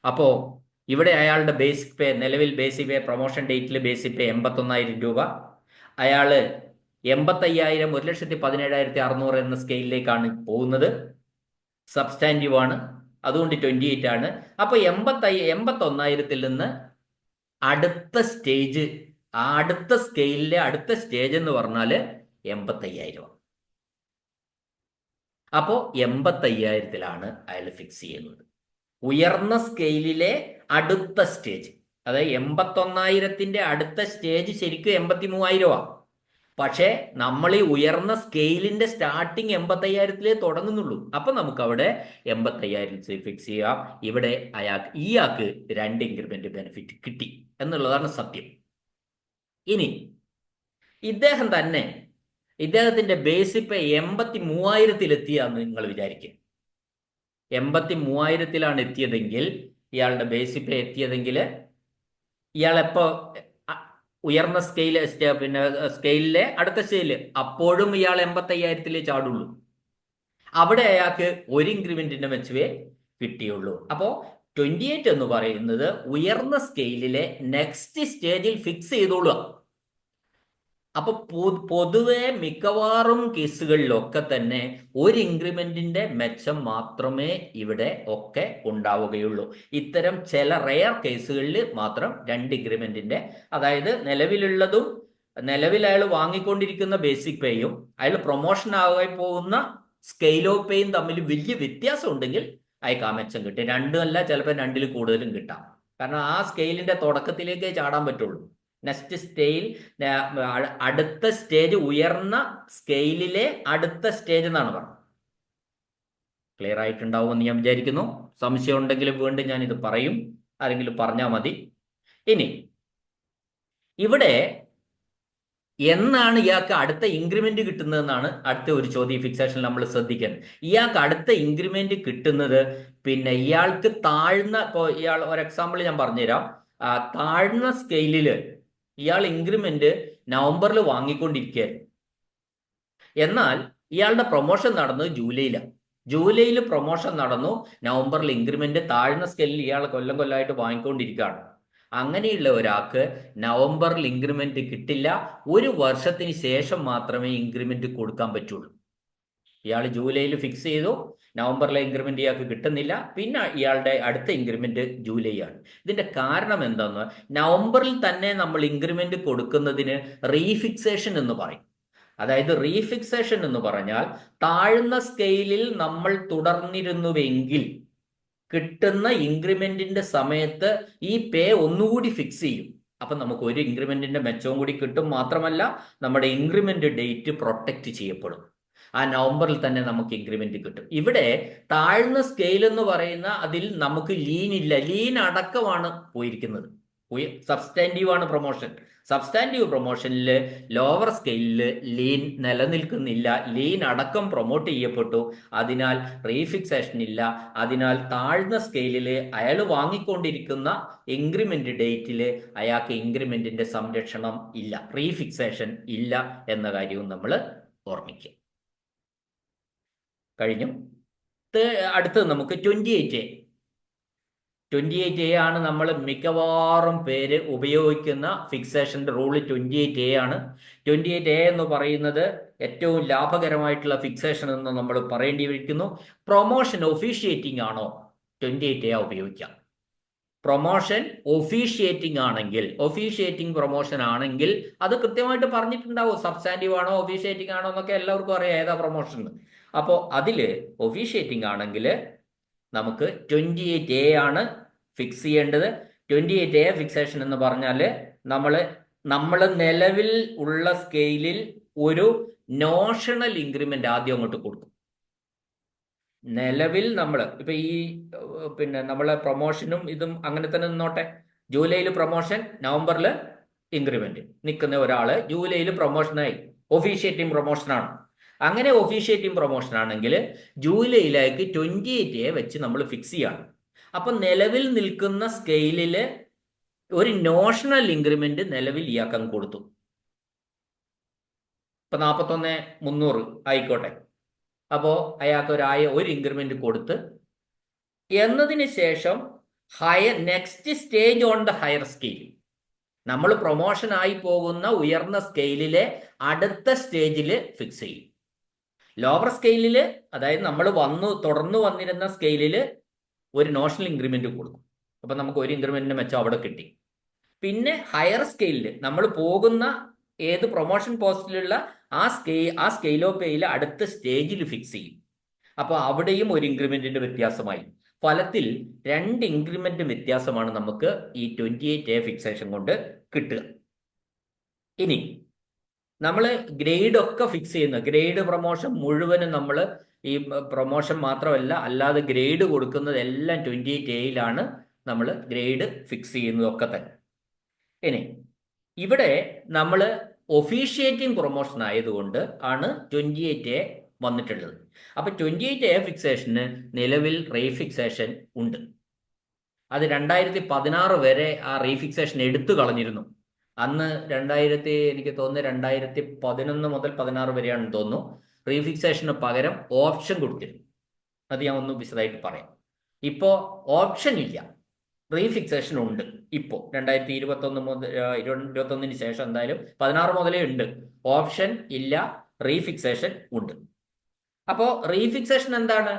അപ്പോ ഇവിടെ അയാളുടെ ബേസിക് പേ, നിലവിൽ ബേസിക് പേ പ്രൊമോഷൻ ഡേറ്റിൽ ബേസിക് പേ 81,000 രൂപ. അയാള് 85,000 1,17,600 എന്ന സ്കെയിലിലേക്കാണ് പോകുന്നത്. സബ്സ്റ്റാൻറ്റീവ് ആണ്, അതുകൊണ്ട് 28 ആണ്. അപ്പൊ 81,000 നിന്ന് അടുത്ത സ്റ്റേജ്, അടുത്ത സ്കെയിലിലെ അടുത്ത സ്റ്റേജ് എന്ന് പറഞ്ഞാല് 85,000. അപ്പോ 85,000 അയാൾ ഫിക്സ് ചെയ്യുന്നത്. ഉയർന്ന സ്കെയിലിലെ അടുത്ത സ്റ്റേജ്, അതായത് 81,000 അടുത്ത സ്റ്റേജ് ശരിക്കും 83,000. പക്ഷേ നമ്മൾ ഈ ഉയർന്ന സ്കെയിലിന്റെ സ്റ്റാർട്ടിങ് 85,000 തുടങ്ങുന്നുള്ളൂ. അപ്പൊ നമുക്ക് അവിടെ 85,000 ഫിക്സ് ചെയ്യാം. ഇവിടെ ഇയാൾക്ക് 2 ഇൻക്രിമെന്റ് ബെനിഫിറ്റ് കിട്ടി എന്നുള്ളതാണ് സത്യം. ഇനി ഇദ്ദേഹത്തിന്റെ ബേസിക് പേ 83,000 എത്തിയാന്ന് നിങ്ങൾ വിചാരിക്കുക. 83,000 എത്തിയതെങ്കിൽ, ഇയാളുടെ ബേസിക് പേ എത്തിയതെങ്കിൽ, ഇയാളെപ്പോ ഉയർന്ന സ്കെയിലിലെ അടുത്ത സ്റ്റേജില്, അപ്പോഴും ഇയാൾ 85,000 ചാടുള്ളൂ. അവിടെ അയാൾക്ക് 1 ഇൻക്രിമെന്റിന്റെ മെച്ചുവേ കിട്ടിയുള്ളൂ. അപ്പോ 28 എന്ന് പറയുന്നത് ഉയർന്ന സ്കെയിലിലെ നെക്സ്റ്റ് സ്റ്റേജിൽ ഫിക്സ് ചെയ്തോളുക. അപ്പൊ പൊതുവെ മിക്കവാറും കേസുകളിലൊക്കെ തന്നെ 1 ഇൻക്രിമെന്റിന്റെ മെച്ചം മാത്രമേ ഇവിടെ ഒക്കെ ഉണ്ടാവുകയുള്ളൂ. ഇത്തരം ചില റെയർ കേസുകളിൽ മാത്രം 2 ഇൻക്രിമെന്റിന്റെ, അതായത് നിലവിൽ അയാൾ വാങ്ങിക്കൊണ്ടിരിക്കുന്ന ബേസിക് പേയും അയാൾ പ്രൊമോഷൻ ആകാൻ പോകുന്ന സ്കെയിൽ ഓഫ് പേയും തമ്മിൽ വലിയ വ്യത്യാസം ഉണ്ടെങ്കിൽ അയാൾക്ക് ആ മെച്ചം കിട്ടും. 2 അല്ല, ചിലപ്പോൾ 2 കൂടുതലും കിട്ടാം. കാരണം ആ സ്കെയിലിന്റെ തുടക്കത്തിലേക്കേ ചാടാൻ പറ്റുള്ളൂ. നെക്സ്റ്റ് അടുത്ത സ്റ്റേജ്, ഉയർന്ന സ്കെയിലിലെ അടുത്ത സ്റ്റേജ് എന്നാണ് പറഞ്ഞത്. ക്ലിയർ ആയിട്ടുണ്ടാവുമെന്ന് ഞാൻ വിചാരിക്കുന്നു. സംശയം ഉണ്ടെങ്കിൽ വീണ്ടും ഞാൻ ഇത് പറയും, ആരെങ്കിലും പറഞ്ഞാൽ മതി. ഇനി ഇവിടെ എന്നാണ് ഇയാൾക്ക് അടുത്ത ഇൻക്രിമെന്റ് കിട്ടുന്നതെന്നാണ് അടുത്ത ഒരു ചോദ്യം ഫിക്സേഷൻ നമ്മൾ ശ്രദ്ധിക്കുന്നത്. ഇയാൾക്ക് അടുത്ത ഇൻക്രിമെന്റ് കിട്ടുന്നത് ഇയാൾക്ക് ഇപ്പോൾ ഇയാൾ ഒരു എക്സാമ്പിൾ ഞാൻ പറഞ്ഞുതരാം. താഴ്ന്ന സ്കെയിലില് ഇയാൾ ഇൻക്രിമെന്റ് നവംബറിൽ വാങ്ങിക്കൊണ്ടിരിക്കുകയായിരുന്നു. എന്നാൽ ഇയാളുടെ പ്രൊമോഷൻ നടന്നത് ജൂലൈയിൽ പ്രൊമോഷൻ നടന്നു. നവംബറിൽ ഇൻക്രിമെന്റ് താഴ്ന്ന സ്കെയിലിൽ ഇയാൾ കൊല്ലമായിട്ട് വാങ്ങിക്കൊണ്ടിരിക്കുകയാണ്. അങ്ങനെയുള്ള ഒരാൾക്ക് നവംബറിൽ ഇൻക്രിമെന്റ് കിട്ടില്ല. 1 വർഷത്തിന് ശേഷം മാത്രമേ ഇൻക്രിമെന്റ് കൊടുക്കാൻ പറ്റുള്ളൂ. ഇയാൾ ജൂലൈയിൽ ഫിക്സ് ചെയ്തു, നവംബറിലെ ഇൻക്രിമെന്റ് ഇയാൾക്ക് കിട്ടുന്നില്ല. പിന്നെ ഇയാളുടെ അടുത്ത ഇൻക്രിമെന്റ് ജൂലൈ ആണ്. ഇതിന്റെ കാരണം എന്താന്ന്, നവംബറിൽ തന്നെ നമ്മൾ ഇൻക്രിമെന്റ് കൊടുക്കുന്നതിന് റീഫിക്സേഷൻ എന്ന് പറയും. അതായത് റീഫിക്സേഷൻ എന്ന് പറഞ്ഞാൽ, താഴ്ന്ന സ്കെയിലിൽ നമ്മൾ തുടർന്നിരുന്നുവെങ്കിൽ കിട്ടുന്ന ഇൻക്രിമെന്റിന്റെ സമയത്ത് ഈ പേ ഒന്നുകൂടി ഫിക്സ് ചെയ്യും. അപ്പൊ നമുക്ക് 1 ഇൻക്രിമെന്റിന്റെ മെച്ചവും കൂടി കിട്ടും. മാത്രമല്ല നമ്മുടെ ഇൻക്രിമെന്റ് ഡേറ്റ് പ്രൊട്ടക്ട് ചെയ്യപ്പെടും. ആ നവംബറിൽ തന്നെ നമുക്ക് ഇൻക്രിമെന്റ് കിട്ടും. ഇവിടെ താഴ്ന്ന സ്കെയിൽ എന്ന് പറയുന്ന അതിൽ നമുക്ക് ലീൻ ഇല്ല. ലീൻ അടക്കമാണ് പോയിരിക്കുന്നത്. സബ്സ്റ്റാൻറ്റീവ് ആണ് പ്രൊമോഷൻ. സബ്സ്റ്റാൻറ്റീവ് പ്രൊമോഷനിൽ ലോവർ സ്കെയിലിൽ ലീൻ നിലനിൽക്കുന്നില്ല. ലീൻ അടക്കം പ്രൊമോട്ട് ചെയ്യപ്പെട്ടു. അതിനാൽ റീഫിക്സേഷൻ ഇല്ല. അതിനാൽ താഴ്ന്ന സ്കെയിലിൽ അയാൾ വാങ്ങിക്കൊണ്ടിരിക്കുന്ന ഇൻക്രിമെന്റ് ഡേറ്റിൽ അയാൾക്ക് ഇൻക്രിമെന്റിന്റെ സംരക്ഷണം ഇല്ല, റീഫിക്സേഷൻ ഇല്ല എന്ന കാര്യവും നമ്മൾ ഓർമ്മിക്കുക. കഴിഞ്ഞു. അടുത്തത് നമുക്ക് 28A ആണ് നമ്മൾ മിക്കവാറും പേര് ഉപയോഗിക്കുന്ന ഫിക്സേഷന്റെ റൂള്. 28A ആണ്. 28A എന്ന് പറയുന്നത് ഏറ്റവും ലാഭകരമായിട്ടുള്ള ഫിക്സേഷൻ എന്ന് നമ്മൾ പറയേണ്ടിയിരിക്കുന്നു. പ്രൊമോഷൻ ഒഫീഷ്യേറ്റിംഗ് ആണോ 28A ഉപയോഗിക്കാം. പ്രൊമോഷൻ ഒഫീഷ്യേറ്റിംഗ് പ്രൊമോഷൻ ആണെങ്കിൽ അത് കൃത്യമായിട്ട് പറഞ്ഞിട്ടുണ്ടാവും. സബ്സ്റ്റാൻറ്റീവ് ആണോ ഒഫീഷ്യേറ്റിംഗ് ആണോ എന്നൊക്കെ എല്ലാവർക്കും അറിയാം ഏതാ പ്രൊമോഷൻ. അപ്പോൾ അതില് ഒഫീഷ്യേറ്റിംഗ് ആണെങ്കിൽ നമുക്ക് 28A ആണ് ഫിക്സ് ചെയ്യേണ്ടത്. 28A ഫിക്സേഷൻ എന്ന് പറഞ്ഞാൽ നമ്മൾ നിലവിൽ ഉള്ള സ്കെയിലിൽ ഒരു നോഷണൽ ഇൻക്രിമെന്റ് ആദ്യം അങ്ങോട്ട് കൊടുക്കും. നിലവിൽ നമ്മൾ ഇപ്പൊ ഈ നമ്മളെ പ്രൊമോഷനും ഇതും അങ്ങനെ തന്നെ നിന്നോട്ടെ. ജൂലൈയിൽ പ്രൊമോഷൻ, നവംബറിൽ ഇൻക്രിമെന്റ് നിൽക്കുന്ന ഒരാള് ജൂലൈയിൽ പ്രൊമോഷനായി, ഒഫീഷ്യേറ്റിംഗ് പ്രൊമോഷനാണ്. അങ്ങനെ ഒഫീഷ്യേറ്റിംഗ് പ്രൊമോഷൻ ആണെങ്കിൽ ജൂലൈയിലേക്ക് 28A വെച്ച് നമ്മൾ ഫിക്സ് ചെയ്യാണ്. അപ്പൊ നിലവിൽ നിൽക്കുന്ന സ്കെയിലില് ഒരു നോഷണൽ ഇൻക്രിമെന്റ് നിലവിൽ ഇയാക്കാൻ കൊടുത്തു. ഇപ്പൊ 41,300 ആയിക്കോട്ടെ. അപ്പോ അയാൾക്ക് ഒരു ഇൻക്രിമെന്റ് കൊടുത്ത് എന്നതിന് ശേഷം next stage on the higher scale, നമ്മൾ പ്രൊമോഷൻ ആയി പോകുന്ന ഉയർന്ന സ്കെയിലിലെ അടുത്ത സ്റ്റേജിൽ ഫിക്സ് ചെയ്യും. ലോവർ സ്കെയിലിൽ, അതായത് നമ്മൾ തുടർന്ന് വന്നിരുന്ന സ്കെയിലിൽ ഒരു നോഷണൽ ഇൻക്രിമെന്റ് കൊടുക്കും. അപ്പൊ നമുക്ക് ഒരു ഇൻക്രിമെന്റിന്റെ മെച്ചം അവിടെ കിട്ടി. പിന്നെ ഹയർ സ്കെയിലിൽ നമ്മൾ പോകുന്ന ഏത് പ്രൊമോഷൻ പോസ്റ്റിലുള്ള ആ സ്കെയിൽ ഓഫ് പേയിൽ അടുത്ത സ്റ്റേജിൽ ഫിക്സ് ചെയ്യും. അപ്പോൾ അവിടെയും ഒരു ഇൻക്രിമെന്റിന്റെ വ്യത്യാസമായി. ഫലത്തിൽ 2 ഇൻക്രിമെന്റ് വ്യത്യാസമാണ് നമുക്ക് ഈ 28A ഫിക്സേഷൻ കൊണ്ട് കിട്ടുക. ഇനി നമ്മൾ ഗ്രേഡ് ഒക്കെ ഫിക്സ് ചെയ്യുന്ന ഗ്രേഡ് പ്രൊമോഷൻ മുഴുവനും നമ്മൾ ഈ പ്രൊമോഷൻ മാത്രമല്ല, അല്ലാതെ ഗ്രേഡ് കൊടുക്കുന്നത് എല്ലാം 28Aയിലാണ് നമ്മൾ ഗ്രേഡ് ഫിക്സ് ചെയ്യുന്നതൊക്കെ തന്നെ. ഇനി ഇവിടെ നമ്മൾ ഒഫീഷ്യേറ്റിംഗ് പ്രൊമോഷൻ ആയതുകൊണ്ട് ആണ് 28A വന്നിട്ടുള്ളത്. അപ്പൊ 28A ഫിക്സേഷന് നിലവിൽ റീഫിക്സേഷൻ ഉണ്ട്. അത് 2016 വരെ ആ റീഫിക്സേഷൻ എടുത്തു കളഞ്ഞിരുന്നു. അന്ന് എനിക്ക് തോന്നുന്നു 2011 മുതൽ 16 വരെയാണെന്ന് തോന്നുന്നു റീഫിക്സേഷന് പകരം ഓപ്ഷൻ കൊടുത്തിരുന്നു. അത് ഞാൻ ഒന്ന് വിശദമായിട്ട് പറയാം. ഇപ്പോൾ ഓപ്ഷൻ ഇല്ല, റീഫിക്സേഷൻ ഉണ്ട്. ഇപ്പോൾ 2021 മുതൽ 21 ശേഷം എന്തായാലും 16 മുതലേ ഉണ്ട്. ഓപ്ഷൻ ഇല്ല, റീഫിക്സേഷൻ ഉണ്ട്. അപ്പോൾ റീഫിക്സേഷൻ എന്താണ്?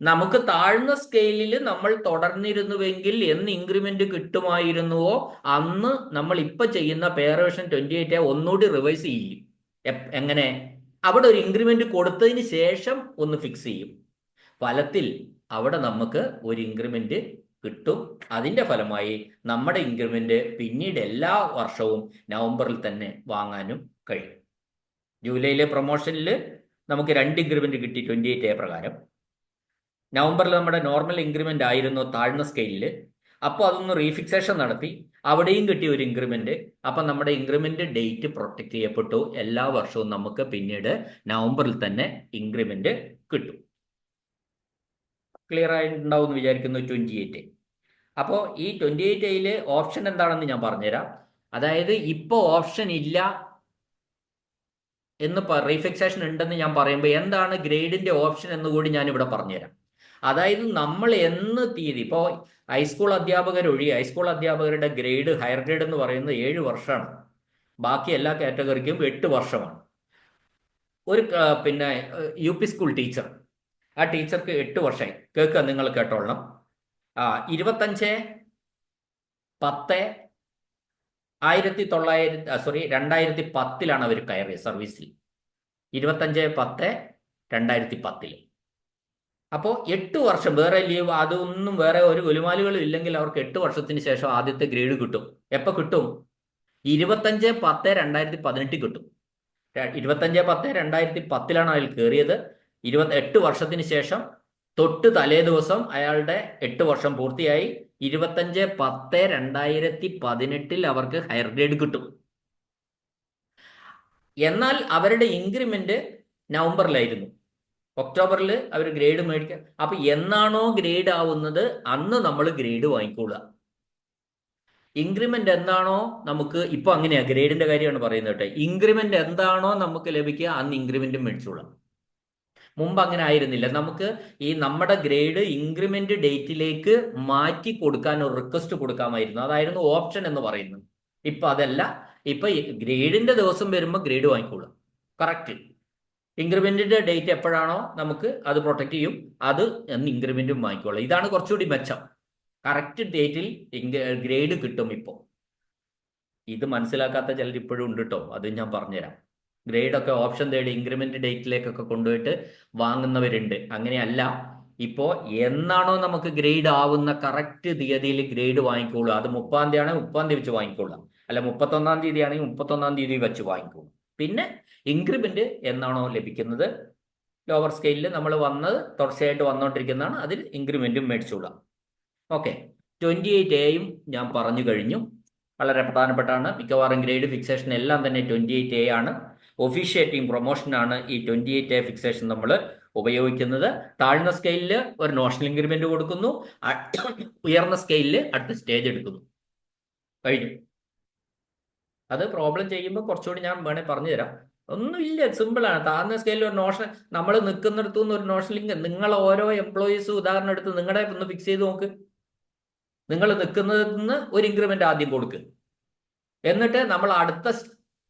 നമുക്ക് താഴ്ന്ന സ്കെയിലിൽ നമ്മൾ തുടർന്നിരുന്നുവെങ്കിൽ എന്ന് ഇൻക്രിമെന്റ് കിട്ടുമായിരുന്നുവോ അന്ന് നമ്മൾ ഇപ്പൊ ചെയ്യുന്ന പേറേഷൻ 28A ഒന്നുകൂടി റിവൈസ് ചെയ്യും. എങ്ങനെ? അവിടെ ഒരു ഇൻക്രിമെന്റ് കൊടുത്തതിന് ശേഷം ഒന്ന് ഫിക്സ് ചെയ്യും. ഫലത്തിൽ അവിടെ നമുക്ക് ഒരു ഇൻക്രിമെന്റ് കിട്ടും. അതിന്റെ ഫലമായി നമ്മുടെ ഇൻക്രിമെന്റ് പിന്നീട് എല്ലാ വർഷവും നവംബറിൽ തന്നെ വാങ്ങാനും കഴിയും. ജൂലൈയിലെ പ്രൊമോഷനിൽ നമുക്ക് 2 ഇൻക്രിമെന്റ് കിട്ടി 28A പ്രകാരം. നവംബറിൽ നമ്മുടെ നോർമൽ ഇൻക്രിമെന്റ് ആയിരുന്നു താഴ്ന്ന സ്കെയിലിൽ. അപ്പോൾ അതൊന്ന് റീഫിക്സേഷൻ നടത്തി, അവിടെയും കിട്ടിയ ഒരു ഇൻക്രിമെന്റ്. അപ്പം നമ്മുടെ ഇൻക്രിമെന്റ് ഡേറ്റ് പ്രൊട്ടക്ട് ചെയ്യപ്പെട്ടു. എല്ലാ വർഷവും നമുക്ക് പിന്നീട് നവംബറിൽ തന്നെ ഇൻക്രിമെന്റ് കിട്ടും. ക്ലിയർ ആയിട്ടുണ്ടാവും എന്ന് വിചാരിക്കുന്നു 28A. അപ്പോൾ ഈ 28Aയിൽ ഓപ്ഷൻ എന്താണെന്ന് ഞാൻ പറഞ്ഞുതരാം. അതായത് ഇപ്പോൾ ഓപ്ഷൻ ഇല്ല എന്ന് റീഫിക്സേഷൻ ഉണ്ടെന്ന് ഞാൻ പറയുമ്പോൾ എന്താണ് ഗ്രേഡിന്റെ ഓപ്ഷൻ എന്ന് കൂടി ഞാൻ ഇവിടെ പറഞ്ഞുതരാം. അതായത് നമ്മൾ എന്ന് തീയതി, ഇപ്പോൾ ഹൈസ്കൂൾ ഹൈസ്കൂൾ അധ്യാപകരുടെ ഗ്രേഡ്, ഹയർ ഗ്രേഡ് എന്ന് പറയുന്നത് 7 വർഷമാണ്. ബാക്കി എല്ലാ കാറ്റഗറിക്കും 8 വർഷമാണ്. ഒരു പിന്നെ UP സ്കൂൾ ടീച്ചർ, ആ ടീച്ചർക്ക് 8 വർഷമായി. കേൾക്കുക, നിങ്ങൾ കേട്ടോളണം. 2010 അവർ കയറിയ സർവീസിൽ. 25/10/2010. അപ്പോൾ 8 വർഷം വേറെ ലീവ് അതൊന്നും വേറെ ഒരു ഗുലുമാലുകളും ഇല്ലെങ്കിൽ അവർക്ക് 8 വർഷത്തിന് ശേഷം ആദ്യത്തെ ഗ്രേഡ് കിട്ടും. എപ്പോൾ കിട്ടും? 25/10/2018 കിട്ടും. 25/10/2010 അതിൽ കയറിയത്. 28 വർഷത്തിന് ശേഷം തൊട്ട് തലേ ദിവസം അയാളുടെ 8 വർഷം പൂർത്തിയായി. 25/10/2018 അവർക്ക് ഹയർ ഗ്രേഡ് കിട്ടും. എന്നാൽ അവരുടെ ഇൻക്രിമെന്റ് നവംബറിലായിരുന്നു. ഒക്ടോബറിൽ അവർ ഗ്രേഡ് മേടിക്കുക. അപ്പൊ എന്നാണോ ഗ്രേഡ് ആവുന്നത് അന്ന് നമ്മൾ ഗ്രേഡ് വാങ്ങിക്കൊള്ളുക. ഇൻക്രിമെന്റ് എന്താണോ നമുക്ക് ഇപ്പൊ അങ്ങനെയാ, ഗ്രേഡിന്റെ കാര്യമാണ് പറയുന്നത് കേട്ടോ. ഇൻക്രിമെന്റ് എന്താണോ നമുക്ക് ലഭിക്കുക അന്ന് ഇൻക്രിമെന്റും മേടിച്ചോളാം. മുമ്പ് അങ്ങനെ ആയിരുന്നില്ല. നമുക്ക് ഈ നമ്മുടെ ഗ്രേഡ് ഇൻക്രിമെന്റ് ഡേറ്റിലേക്ക് മാറ്റി കൊടുക്കാൻ ഒരു റിക്വസ്റ്റ് കൊടുക്കാമായിരുന്നു. അതായിരുന്നു ഓപ്ഷൻ എന്ന് പറയുന്നത്. ഇപ്പൊ അതല്ല. ഇപ്പൊ ഗ്രേഡിന്റെ ദിവസം വരുമ്പോൾ ഗ്രേഡ് വാങ്ങിക്കൊള്ളുക. കറക്റ്റ് ഇൻക്രിമെന്റിന്റെ ഡേറ്റ് എപ്പോഴാണോ നമുക്ക് അത് പ്രൊട്ടക്ട് ചെയ്യും, അത് എന്ന് ഇൻക്രിമെന്റും വാങ്ങിക്കൊള്ളുക. ഇതാണ് കുറച്ചുകൂടി മെച്ചം. കറക്റ്റ് ഡേറ്റിൽ ഗ്രേഡ് കിട്ടും. ഇപ്പോൾ ഇത് മനസ്സിലാക്കാത്ത ചിലർ ഇപ്പോഴും ഉണ്ട് കേട്ടോ. അത് ഞാൻ പറഞ്ഞുതരാം. ഗ്രേഡൊക്കെ ഓപ്ഷൻ തേടി ഇൻക്രിമെന്റ് ഡേറ്റിലേക്കൊക്കെ കൊണ്ടുപോയിട്ട് വാങ്ങുന്നവരുണ്ട്. അങ്ങനെയല്ല. ഇപ്പോൾ എന്നാണോ നമുക്ക് ഗ്രേഡ് ആവുന്ന കറക്റ്റ് തീയതിയിൽ ഗ്രേഡ് വാങ്ങിക്കോളൂ. അത് 30-ാം തീയതി ആണെങ്കിൽ 30-ാം തീയതി വെച്ച് വാങ്ങിക്കോളാം, അല്ല 31-ാം തീയതി ആണെങ്കിൽ 31-ാം തീയതി വെച്ച് വാങ്ങിക്കോളൂ. പിന്നെ ഇൻക്രിമെന്റ് എന്നാണോ ലഭിക്കുന്നത് ലോവർ സ്കെയിലിൽ നമ്മൾ തുടർച്ചയായിട്ട് വന്നുകൊണ്ടിരിക്കുന്നതാണ്, അതിൽ ഇൻക്രിമെന്റും മേടിച്ചോളാം. ഓക്കെ, 28Aയും ഞാൻ പറഞ്ഞു കഴിഞ്ഞു. വളരെ പ്രധാനപ്പെട്ടാണ്. മിക്കവാറും ഗ്രേഡ് ഫിക്സേഷൻ എല്ലാം തന്നെ 28A ആണ്. ഒഫീഷ്യേറ്റിംഗ് പ്രൊമോഷനാണ് ഈ 28A ഫിക്സേഷൻ നമ്മൾ ഉപയോഗിക്കുന്നത്. താഴ്ന്ന സ്കെയിലിൽ ഒരു നോഷണൽ ഇൻക്രിമെന്റ് കൊടുക്കുന്നു, ഉയർന്ന സ്കെയിലിൽ അടുത്ത സ്റ്റേജ് എടുക്കുന്നു. കഴിഞ്ഞു. അത് പ്രോബ്ലം ചെയ്യുമ്പോൾ കുറച്ചുകൂടി ഞാൻ വേണേൽ പറഞ്ഞു തരാം. ഒന്നുമില്ല, സിമ്പിളാണ്. താഴ്ന്ന സ്കെയിലിൽ ഒരു നോഷണൽ, നമ്മൾ നിൽക്കുന്നിടത്തു നിന്ന് ഒരു നോഷണൽ ഇൻകം, നിങ്ങൾ ഓരോ എംപ്ലോയീസും ഉദാഹരണം എടുത്ത് നിങ്ങളുടെ ഒന്ന് ഫിക്സ് ചെയ്ത് നോക്ക്. നിങ്ങൾ നിൽക്കുന്നതിൽ നിന്ന് ഒരു ഇൻക്രിമെന്റ് ആദ്യം കൊടുക്കുക. എന്നിട്ട് നമ്മൾ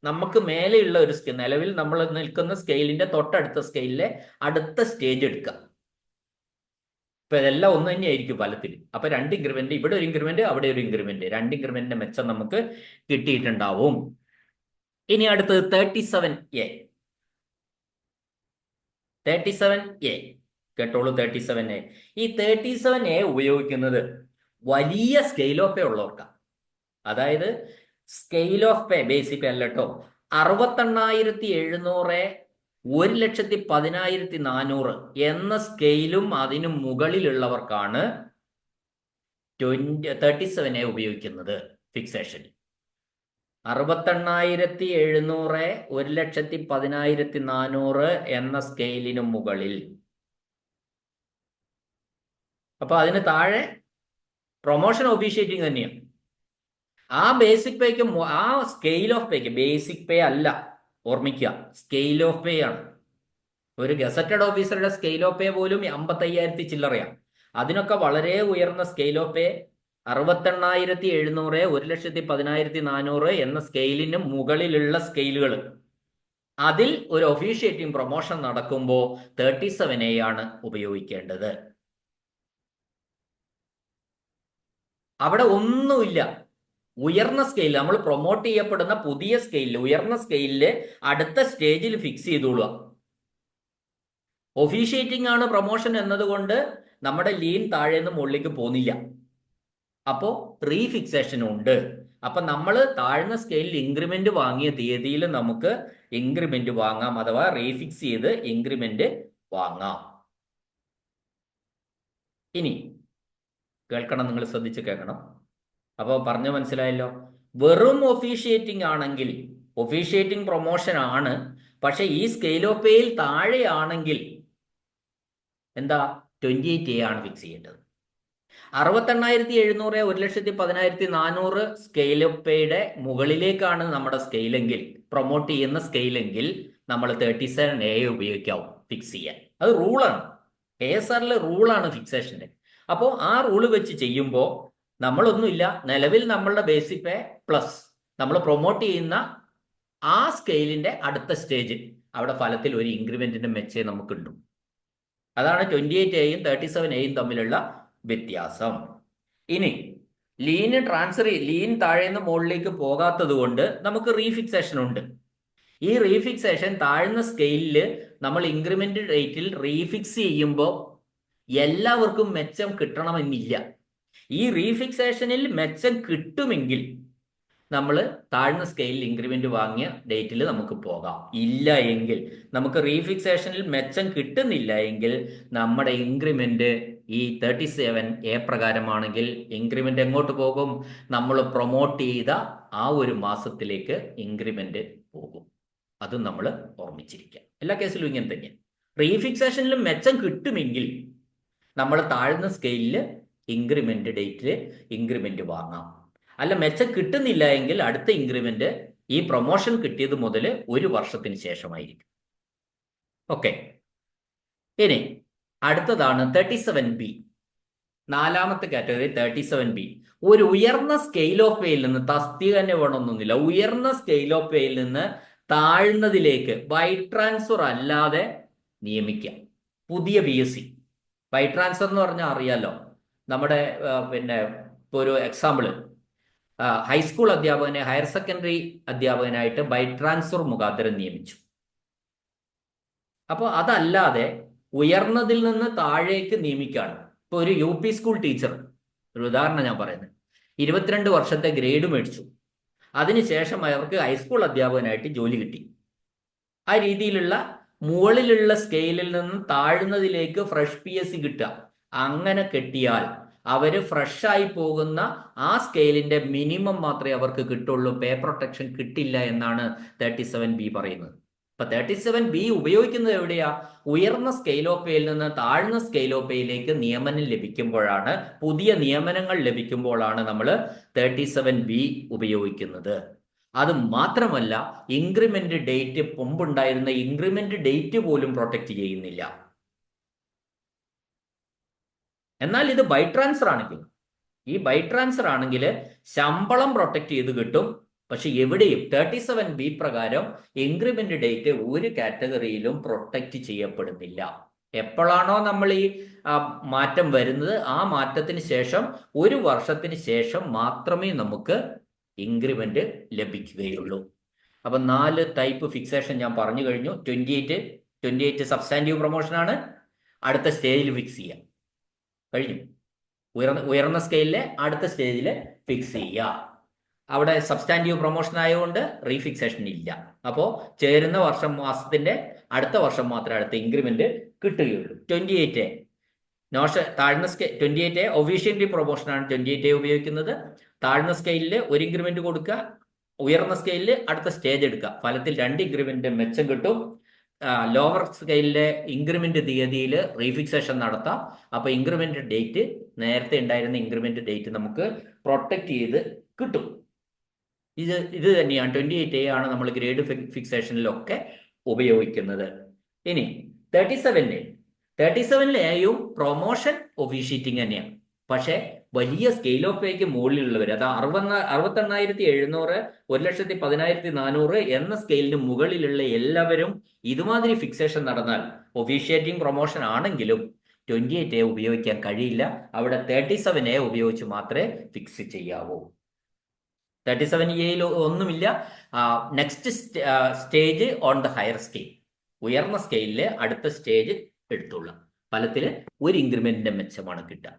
നമുക്ക് മേലെയുള്ള ഒരു നിലവിൽ നമ്മൾ നിൽക്കുന്ന സ്കെയിലിന്റെ തൊട്ടടുത്ത സ്കെയിലിലെ അടുത്ത സ്റ്റേജ് എടുക്കുക. ഇപ്പൊ ഇതെല്ലാം ഒന്ന് തന്നെയായിരിക്കും ഫലത്തിൽ. അപ്പൊ 2 ഇൻക്രിമെന്റ്, ഇവിടെ ഒരു ഇൻക്രിമെന്റ്, അവിടെ ഒരു ഇൻക്രിമെന്റ്, 2 ഇൻക്രിമെന്റിന്റെ മെച്ചം നമുക്ക് കിട്ടിയിട്ടുണ്ടാവും. ഇനി അടുത്തത് 37A. 37A കേട്ടോളൂ. 37A. ഈ 37A ഉപയോഗിക്കുന്നത് വലിയ സ്കെയിൽ ഓഫ് പേ ഉള്ളവർക്കാണ്. അതായത് സ്കെയിൽ ഓഫ് പേ ബേസിക് അല്ല കേട്ടോ. 68,700, 1,10,400 എന്ന സ്കെയിലും അതിനു മുകളിലുള്ളവർക്കാണ് 37A ഉപയോഗിക്കുന്നത് ഫിക്സേഷൻ. 68,700, 1,10,400 എന്ന സ്കെയിലിനു മുകളിൽ. അപ്പൊ അതിന് താഴെ പ്രൊമോഷൻ ഒഫീഷ്യേറ്റിംഗ് തന്നെയാണ്. ആ ബേസിക് പേക്ക്, ആ സ്കെയിൽ ഓഫ് പേക്ക്, ബേസിക് പേ അല്ല, ഓർമ്മിക്കുക, സ്കെയിൽ ഓഫ് പേ ആണ്. ഒരു ഗസറ്റഡ് ഓഫീസറുടെ സ്കെയിൽ ഓഫ് പേ പോലും 55,000 ചില്ലറയാണ്. അതിനൊക്കെ വളരെ ഉയർന്ന സ്കെയിൽ ഓഫ് പേ 68,700, 1,10,400 എന്ന സ്കെയിലിന് മുകളിലുള്ള സ്കെയിലുകൾ. അതിൽ ഒരു ഒഫീഷ്യേറ്റിംഗ് പ്രൊമോഷൻ നടക്കുമ്പോൾ 37A ആണ് ഉപയോഗിക്കേണ്ടത്. അവിടെ ഒന്നുമില്ല. ഉയർന്ന സ്കെയിൽ, നമ്മൾ പ്രൊമോട്ട് ചെയ്യപ്പെടുന്ന പുതിയ സ്കെയിലിൽ, ഉയർന്ന സ്കെയിലില് അടുത്ത സ്റ്റേജിൽ ഫിക്സ് ചെയ്തോളുക. ഒഫീഷ്യേറ്റിംഗ് ആണ് പ്രൊമോഷൻ എന്നതുകൊണ്ട് നമ്മുടെ ലീൻ താഴേന്ന് മുകളിലേക്ക് പോകുന്നില്ല. അപ്പോൾ റീഫിക്സേഷൻ ഉണ്ട്. അപ്പൊ നമ്മൾ താഴ്ന്ന സ്കെയിലിൽ ഇൻക്രിമെന്റ് വാങ്ങിയ തീയതിയിൽ നമുക്ക് ഇൻക്രിമെന്റ് വാങ്ങാം, അഥവാ റീഫിക്സ് ചെയ്ത് ഇൻക്രിമെന്റ് വാങ്ങാം. ഇനി കേൾക്കണം, നിങ്ങൾ ശ്രദ്ധിച്ച് കേൾക്കണം. അപ്പോൾ പറഞ്ഞു മനസ്സിലായല്ലോ. വെറും ഒഫീഷ്യേറ്റിംഗ് ആണെങ്കിൽ, ഒഫീഷ്യേറ്റിംഗ് പ്രൊമോഷൻ ആണ്, പക്ഷെ ഈ സ്കെയിൽ ഓഫ് പേയിൽ താഴെയാണെങ്കിൽ എന്താ, 28A ആണ് ഫിക്സ് ചെയ്യേണ്ടത്. 68,700, 1,10,400 സ്കെയിൽ ഓഫ് പേയുടെ മുകളിലേക്കാണ് നമ്മുടെ സ്കെയിലെങ്കിൽ, പ്രൊമോട്ട് ചെയ്യുന്ന സ്കെയിലെങ്കിൽ നമ്മൾ 37A ഉപയോഗിക്കാവും ഫിക്സ് ചെയ്യാൻ. അത് റൂളാണ്, KSRലെ റൂളാണ് ഫിക്സേഷൻ്റെ. അപ്പോൾ ആ റൂള് വെച്ച് ചെയ്യുമ്പോൾ നമ്മളൊന്നുമില്ല, നിലവിൽ നമ്മളുടെ ബേസിക് പേ പ്ലസ് നമ്മൾ പ്രൊമോട്ട് ചെയ്യുന്ന ആ സ്കെയിലിന്റെ അടുത്ത സ്റ്റേജ്, അവിടെ ഫലത്തിൽ ഒരു ഇൻക്രിമെന്റിന്റെ മെച്ചേ നമുക്കുണ്ട്. അതാണ് 28Aയും 37Aയും തമ്മിലുള്ള വ്യത്യാസം. ഇനി ലീൻ താഴേന്ന് മുകളിലേക്ക് പോകാത്തത് കൊണ്ട് നമുക്ക് റീഫിക്സേഷൻ ഉണ്ട്. ഈ റീഫിക്സേഷൻ താഴ്ന്ന സ്കെയിലിൽ നമ്മൾ ഇൻക്രിമെന്റ് റേറ്റിൽ റീഫിക്സ് ചെയ്യുമ്പോൾ എല്ലാവർക്കും മെച്ചം കിട്ടണമെന്നില്ല. ഈ റീഫിക്സേഷനിൽ മെച്ചം കിട്ടുമെങ്കിൽ നമ്മൾ താഴ്ന്ന സ്കെയിലിൽ ഇൻക്രിമെന്റ് വാങ്ങിയ ഡേറ്റിൽ നമുക്ക് പോകാം. ഇല്ല എങ്കിൽ, നമുക്ക് റീഫിക്സേഷനിൽ മെച്ചം കിട്ടുന്നില്ല എങ്കിൽ നമ്മുടെ ഇൻക്രിമെന്റ് ഈ 37A പ്രകാരമാണെങ്കിൽ ഇൻക്രിമെന്റ് എങ്ങോട്ട് പോകും? നമ്മൾ പ്രൊമോട്ട് ചെയ്ത ആ ഒരു മാസത്തിലേക്ക് ഇൻക്രിമെന്റ് പോകും. അതും നമ്മൾ ഓർമ്മിച്ചിരിക്കുക. എല്ലാ കേസിലും ഇങ്ങനെ തന്നെയാണ്. റീഫിക്സേഷനിലും മെച്ചം കിട്ടുമെങ്കിൽ നമ്മൾ താഴ്ന്ന സ്കെയിലിൽ ഇൻക്രിമെന്റ് ഡേറ്റിൽ ഇൻക്രിമെന്റ് വാങ്ങാം. അല്ല, മെച്ചം കിട്ടുന്നില്ല എങ്കിൽ അടുത്ത ഇൻക്രിമെന്റ് ഈ പ്രൊമോഷൻ കിട്ടിയത് മുതൽ 1 വർഷത്തിന് ശേഷമായിരിക്കും. ഓക്കെ. ഇനി അടുത്തതാണ് 37B. 4ാമത്തെ കാറ്റഗറി 37B. ഒരു ഉയർന്ന സ്കെയിൽ ഓഫ് പേയിൽ നിന്ന്, തസ്തിക തന്നെ വേണമെന്നൊന്നുമില്ല, ഉയർന്ന സ്കെയിൽ ഓഫ് പേയിൽ നിന്ന് താഴ്ന്നതിലേക്ക് ബൈ ട്രാൻസ്ഫർ അല്ലാതെ നിയമിക്കാം പുതിയ BSc. ബൈ ട്രാൻസ്ഫർ എന്ന് പറഞ്ഞാൽ അറിയാലോ, നമ്മുടെ പിന്നെ ഇപ്പോൾ ഒരു എക്സാമ്പിള്, ഹൈസ്കൂൾ അധ്യാപകനെ ഹയർ സെക്കൻഡറി അധ്യാപകനായിട്ട് ബൈ ട്രാൻസ്ഫർ മുഖാന്തരം നിയമിച്ചു. അപ്പോൾ അതല്ലാതെ ഉയർന്നതിൽ നിന്ന് താഴേക്ക് നിയമിക്കുകയാണ്. ഇപ്പോൾ ഒരു UP സ്കൂൾ ടീച്ചർ, ഒരു ഉദാഹരണം ഞാൻ പറയുന്നത്, 22 വർഷത്തെ ഗ്രേഡ് മേടിച്ചു. അതിനുശേഷം അവർക്ക് ഹൈസ്കൂൾ അധ്യാപകനായിട്ട് ജോലി കിട്ടി. ആ രീതിയിലുള്ള മുകളിലുള്ള സ്കെയിലിൽ നിന്ന് താഴ്ന്നതിലേക്ക് ഫ്രഷ് PSc കിട്ടുക. അങ്ങനെ കിട്ടിയാൽ അവര് ഫ്രഷായി പോകുന്ന ആ സ്കെയിലിന്റെ മിനിമം മാത്രമേ അവർക്ക് കിട്ടുള്ളൂ, പേ പ്രൊട്ടക്ഷൻ കിട്ടില്ല എന്നാണ് 37B പറയുന്നത്. ഇപ്പൊ 37B ഉപയോഗിക്കുന്നത് എവിടെയാ? ഉയർന്ന സ്കെയിൽ ഓഫ് പേയിൽ നിന്ന് താഴ്ന്ന സ്കെയിൽ ഓഫ് പേയിലേക്ക് നിയമനം ലഭിക്കുമ്പോഴാണ്, പുതിയ നിയമനങ്ങൾ ലഭിക്കുമ്പോഴാണ് നമ്മൾ 37B ഉപയോഗിക്കുന്നത്. അത് മാത്രമല്ല, ഇൻക്രിമെന്റ് ഡേറ്റ്, മുമ്പുണ്ടായിരുന്ന ഇൻക്രിമെന്റ് ഡേറ്റ് പോലും പ്രൊട്ടക്ട് ചെയ്യുന്നില്ല. എന്നാൽ ഇത് ബൈ ട്രാൻസ്ഫർ ആണെങ്കിൽ, ഈ ബൈ ട്രാൻസ്ഫർ ആണെങ്കിൽ ശമ്പളം പ്രൊട്ടക്ട് ചെയ്ത് കിട്ടും, പക്ഷെ എവിടെയും 37B പ്രകാരം ഇൻക്രിമെന്റ് ഡേറ്റ് ഒരു കാറ്റഗറിയിലും പ്രൊട്ടക്റ്റ് ചെയ്യപ്പെടുന്നില്ല. എപ്പോഴാണോ നമ്മൾ ഈ മാറ്റം വരുന്നത്, ആ മാറ്റത്തിന് ശേഷം 1 വർഷത്തിന് ശേഷം മാത്രമേ നമുക്ക് ഇൻക്രിമെന്റ് ലഭിക്കുകയുള്ളൂ. അപ്പൊ 4 ടൈപ്പ് ഫിക്സേഷൻ ഞാൻ പറഞ്ഞു കഴിഞ്ഞു. 28 സബ്സ്റ്റാൻറ്റീവ് പ്രൊമോഷൻ ആണ്. അടുത്ത സ്റ്റേജിൽ ഫിക്സ് ചെയ്യാം. കഴിഞ്ഞു. ഉയർന്ന സ്കെയിലിലെ അടുത്ത സ്റ്റേജിൽ ഫിക്സ് ചെയ്യുക. അവിടെ സബ്സ്റ്റാൻറ്റീവ് പ്രൊമോഷൻ ആയതുകൊണ്ട് റീഫിക്സേഷൻ ഇല്ല. അപ്പോൾ ചേരുന്ന മാസത്തിന്റെ അടുത്ത വർഷം മാത്രമേ അടുത്ത ഇൻക്രിമെന്റ് കിട്ടുകയുള്ളൂ. 28A താഴ്ന്ന സ്കെയിൽ 28A ഒഫീഷ്യലി പ്രൊമോഷൻ ആണ് 28A ഉപയോഗിക്കുന്നത്. താഴ്ന്ന സ്കെയിലിൽ ഒരു ഇൻക്രിമെന്റ് കൊടുക്കുക, ഉയർന്ന സ്കെയിലിൽ അടുത്ത സ്റ്റേജ് എടുക്കുക. ഫലത്തിൽ 2 ഇൻക്രിമെന്റ് മെച്ചം കിട്ടും. ലോവർ സ്കെയിലിലെ ഇൻക്രിമെന്റ് തീയതിയിൽ റീഫിക്സേഷൻ നടത്താം. അപ്പൊ ഇൻക്രിമെന്റ് ഡേറ്റ്, നേരത്തെ ഉണ്ടായിരുന്ന ഇൻക്രിമെന്റ് ഡേറ്റ് നമുക്ക് പ്രൊട്ടക്ട് ചെയ്ത് കിട്ടും. ഇത് തന്നെയാണ് 28A ആണ് നമ്മൾ ഗ്രേഡ് ഫിക്സേഷനിലൊക്കെ ഉപയോഗിക്കുന്നത്. ഇനി 37A പ്രൊമോഷൻ ഒഫീഷ്യേറ്റിംഗ് തന്നെയാണ്. പക്ഷെ വലിയ സ്കെയിൽ ഓഫ് പേക്ക് മുകളിലുള്ളവർ, അത് 68,700, 1,10,400 എന്ന സ്കെയിലിന് മുകളിലുള്ള എല്ലാവരും ഇതുമാതിരി ഫിക്സേഷൻ നടന്നാൽ ഒഫീഷ്യേറ്റിംഗ് പ്രൊമോഷൻ ആണെങ്കിലും 28A ഉപയോഗിക്കാൻ കഴിയില്ല. അവിടെ 37A ഉപയോഗിച്ച് മാത്രമേ ഫിക്സ് ചെയ്യാവൂ. 37A ഒന്നുമില്ല. Next stage on the higher scale, ഉയർന്ന സ്കെയിലില് അടുത്ത സ്റ്റേജ് എടുത്തുള്ള ഫലത്തിൽ ഒരു ഇൻക്രിമെന്റിന്റെ മെച്ചമാണ് കിട്ടുക.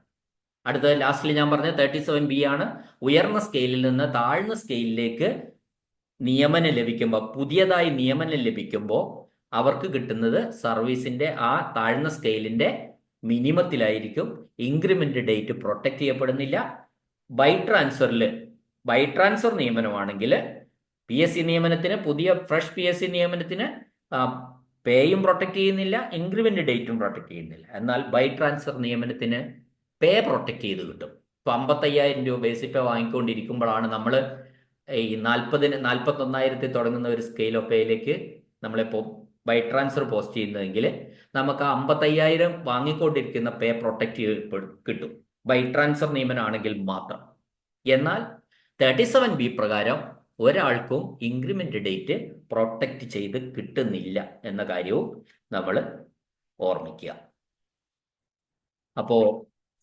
അടുത്ത ലാസ്റ്റിൽ ഞാൻ പറഞ്ഞ 37B ആണ്. ഉയർന്ന സ്കെയിലിൽ നിന്ന് താഴ്ന്ന സ്കെയിലിലേക്ക് നിയമനം ലഭിക്കുമ്പോൾ, പുതിയതായി നിയമനം ലഭിക്കുമ്പോൾ അവർക്ക് കിട്ടുന്നത് സർവീസിന്റെ ആ താഴ്ന്ന സ്കെയിലിന്റെ മിനിമത്തിലായിരിക്കും. ഇൻക്രിമെന്റ് ഡേറ്റ് പ്രൊട്ടക്ട് ചെയ്യപ്പെടുന്നില്ല. ബൈ ട്രാൻസ്ഫർ നിയമനമാണെങ്കിൽ PSC നിയമനത്തിന്, പുതിയ ഫ്രഷ് PSC നിയമനത്തിന് പേയും പ്രൊട്ടക്ട് ചെയ്യുന്നില്ല, ഇൻക്രിമെന്റ് ഡേറ്റും പ്രൊട്ടക്ട് ചെയ്യുന്നില്ല. എന്നാൽ ബൈ ട്രാൻസ്ഫർ നിയമനത്തിന് പേ പ്രൊട്ടക്ട് ചെയ്ത് കിട്ടും. ഇപ്പൊ 55,000 രൂപ ബേസിക് പേ വാങ്ങിക്കൊണ്ടിരിക്കുമ്പോഴാണ് നമ്മൾ ഈ 41,000 തുടങ്ങുന്ന ഒരു സ്കെയിൽ ഓഫ് പേയിലേക്ക് നമ്മളിപ്പോൾ ബൈ ട്രാൻസ്ഫർ പോസ്റ്റ് ചെയ്യുന്നതെങ്കിൽ നമുക്ക് 55,000 വാങ്ങിക്കൊണ്ടിരിക്കുന്ന പേ പ്രൊട്ടക്ട് കിട്ടും, ബൈ ട്രാൻസ്ഫർ നിയമനമാണെങ്കിൽ മാത്രം. എന്നാൽ 37B പ്രകാരം ഒരാൾക്കും ഇൻക്രിമെന്റ് ഡേറ്റ് പ്രൊട്ടക്ട് ചെയ്ത് കിട്ടുന്നില്ല എന്ന കാര്യവും നമ്മൾ ഓർമ്മിക്കുക. അപ്പോ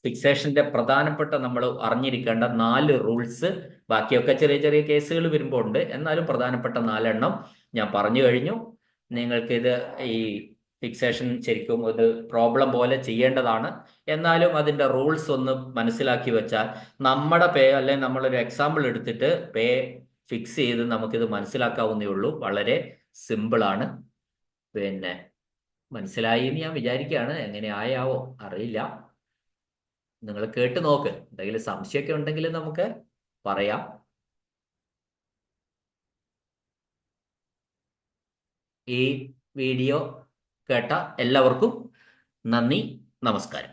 ഫിക്സേഷന്റെ പ്രധാനപ്പെട്ട നമ്മൾ അറിഞ്ഞിരിക്കേണ്ട 4 റൂൾസ്, ബാക്കിയൊക്കെ ചെറിയ ചെറിയ കേസുകൾ വരുമ്പോൾ ഉണ്ട്, എന്നാലും പ്രധാനപ്പെട്ട 4 എണ്ണം ഞാൻ പറഞ്ഞു കഴിഞ്ഞു. നിങ്ങൾക്കിത് ഈ ഫിക്സേഷൻ ശരിക്കും ഒരു പ്രോബ്ലം പോലെ ചെയ്യേണ്ടതാണ്. എന്നാലും അതിന്റെ റൂൾസ് ഒന്ന് മനസ്സിലാക്കി വെച്ചാൽ നമ്മുടെ പേ, അല്ലെങ്കിൽ നമ്മളൊരു എക്സാമ്പിൾ എടുത്തിട്ട് പേ ഫിക്സ് ചെയ്ത് നമുക്കിത് മനസ്സിലാക്കാവുന്നേ ഉള്ളൂ. വളരെ സിമ്പിളാണ്. പിന്നെ മനസ്സിലായി എന്ന് ഞാൻ വിചാരിക്കുകയാണ്. എങ്ങനെ ആയാവോ അറിയില്ല. നിങ്ങൾ കേട്ട് നോക്ക്. എന്തെങ്കിലും സംശയമൊക്കെ ഉണ്ടെങ്കിൽ നമുക്ക് പറയാം. ഈ വീഡിയോ കേട്ട എല്ലാവർക്കും നന്ദി, നമസ്കാരം.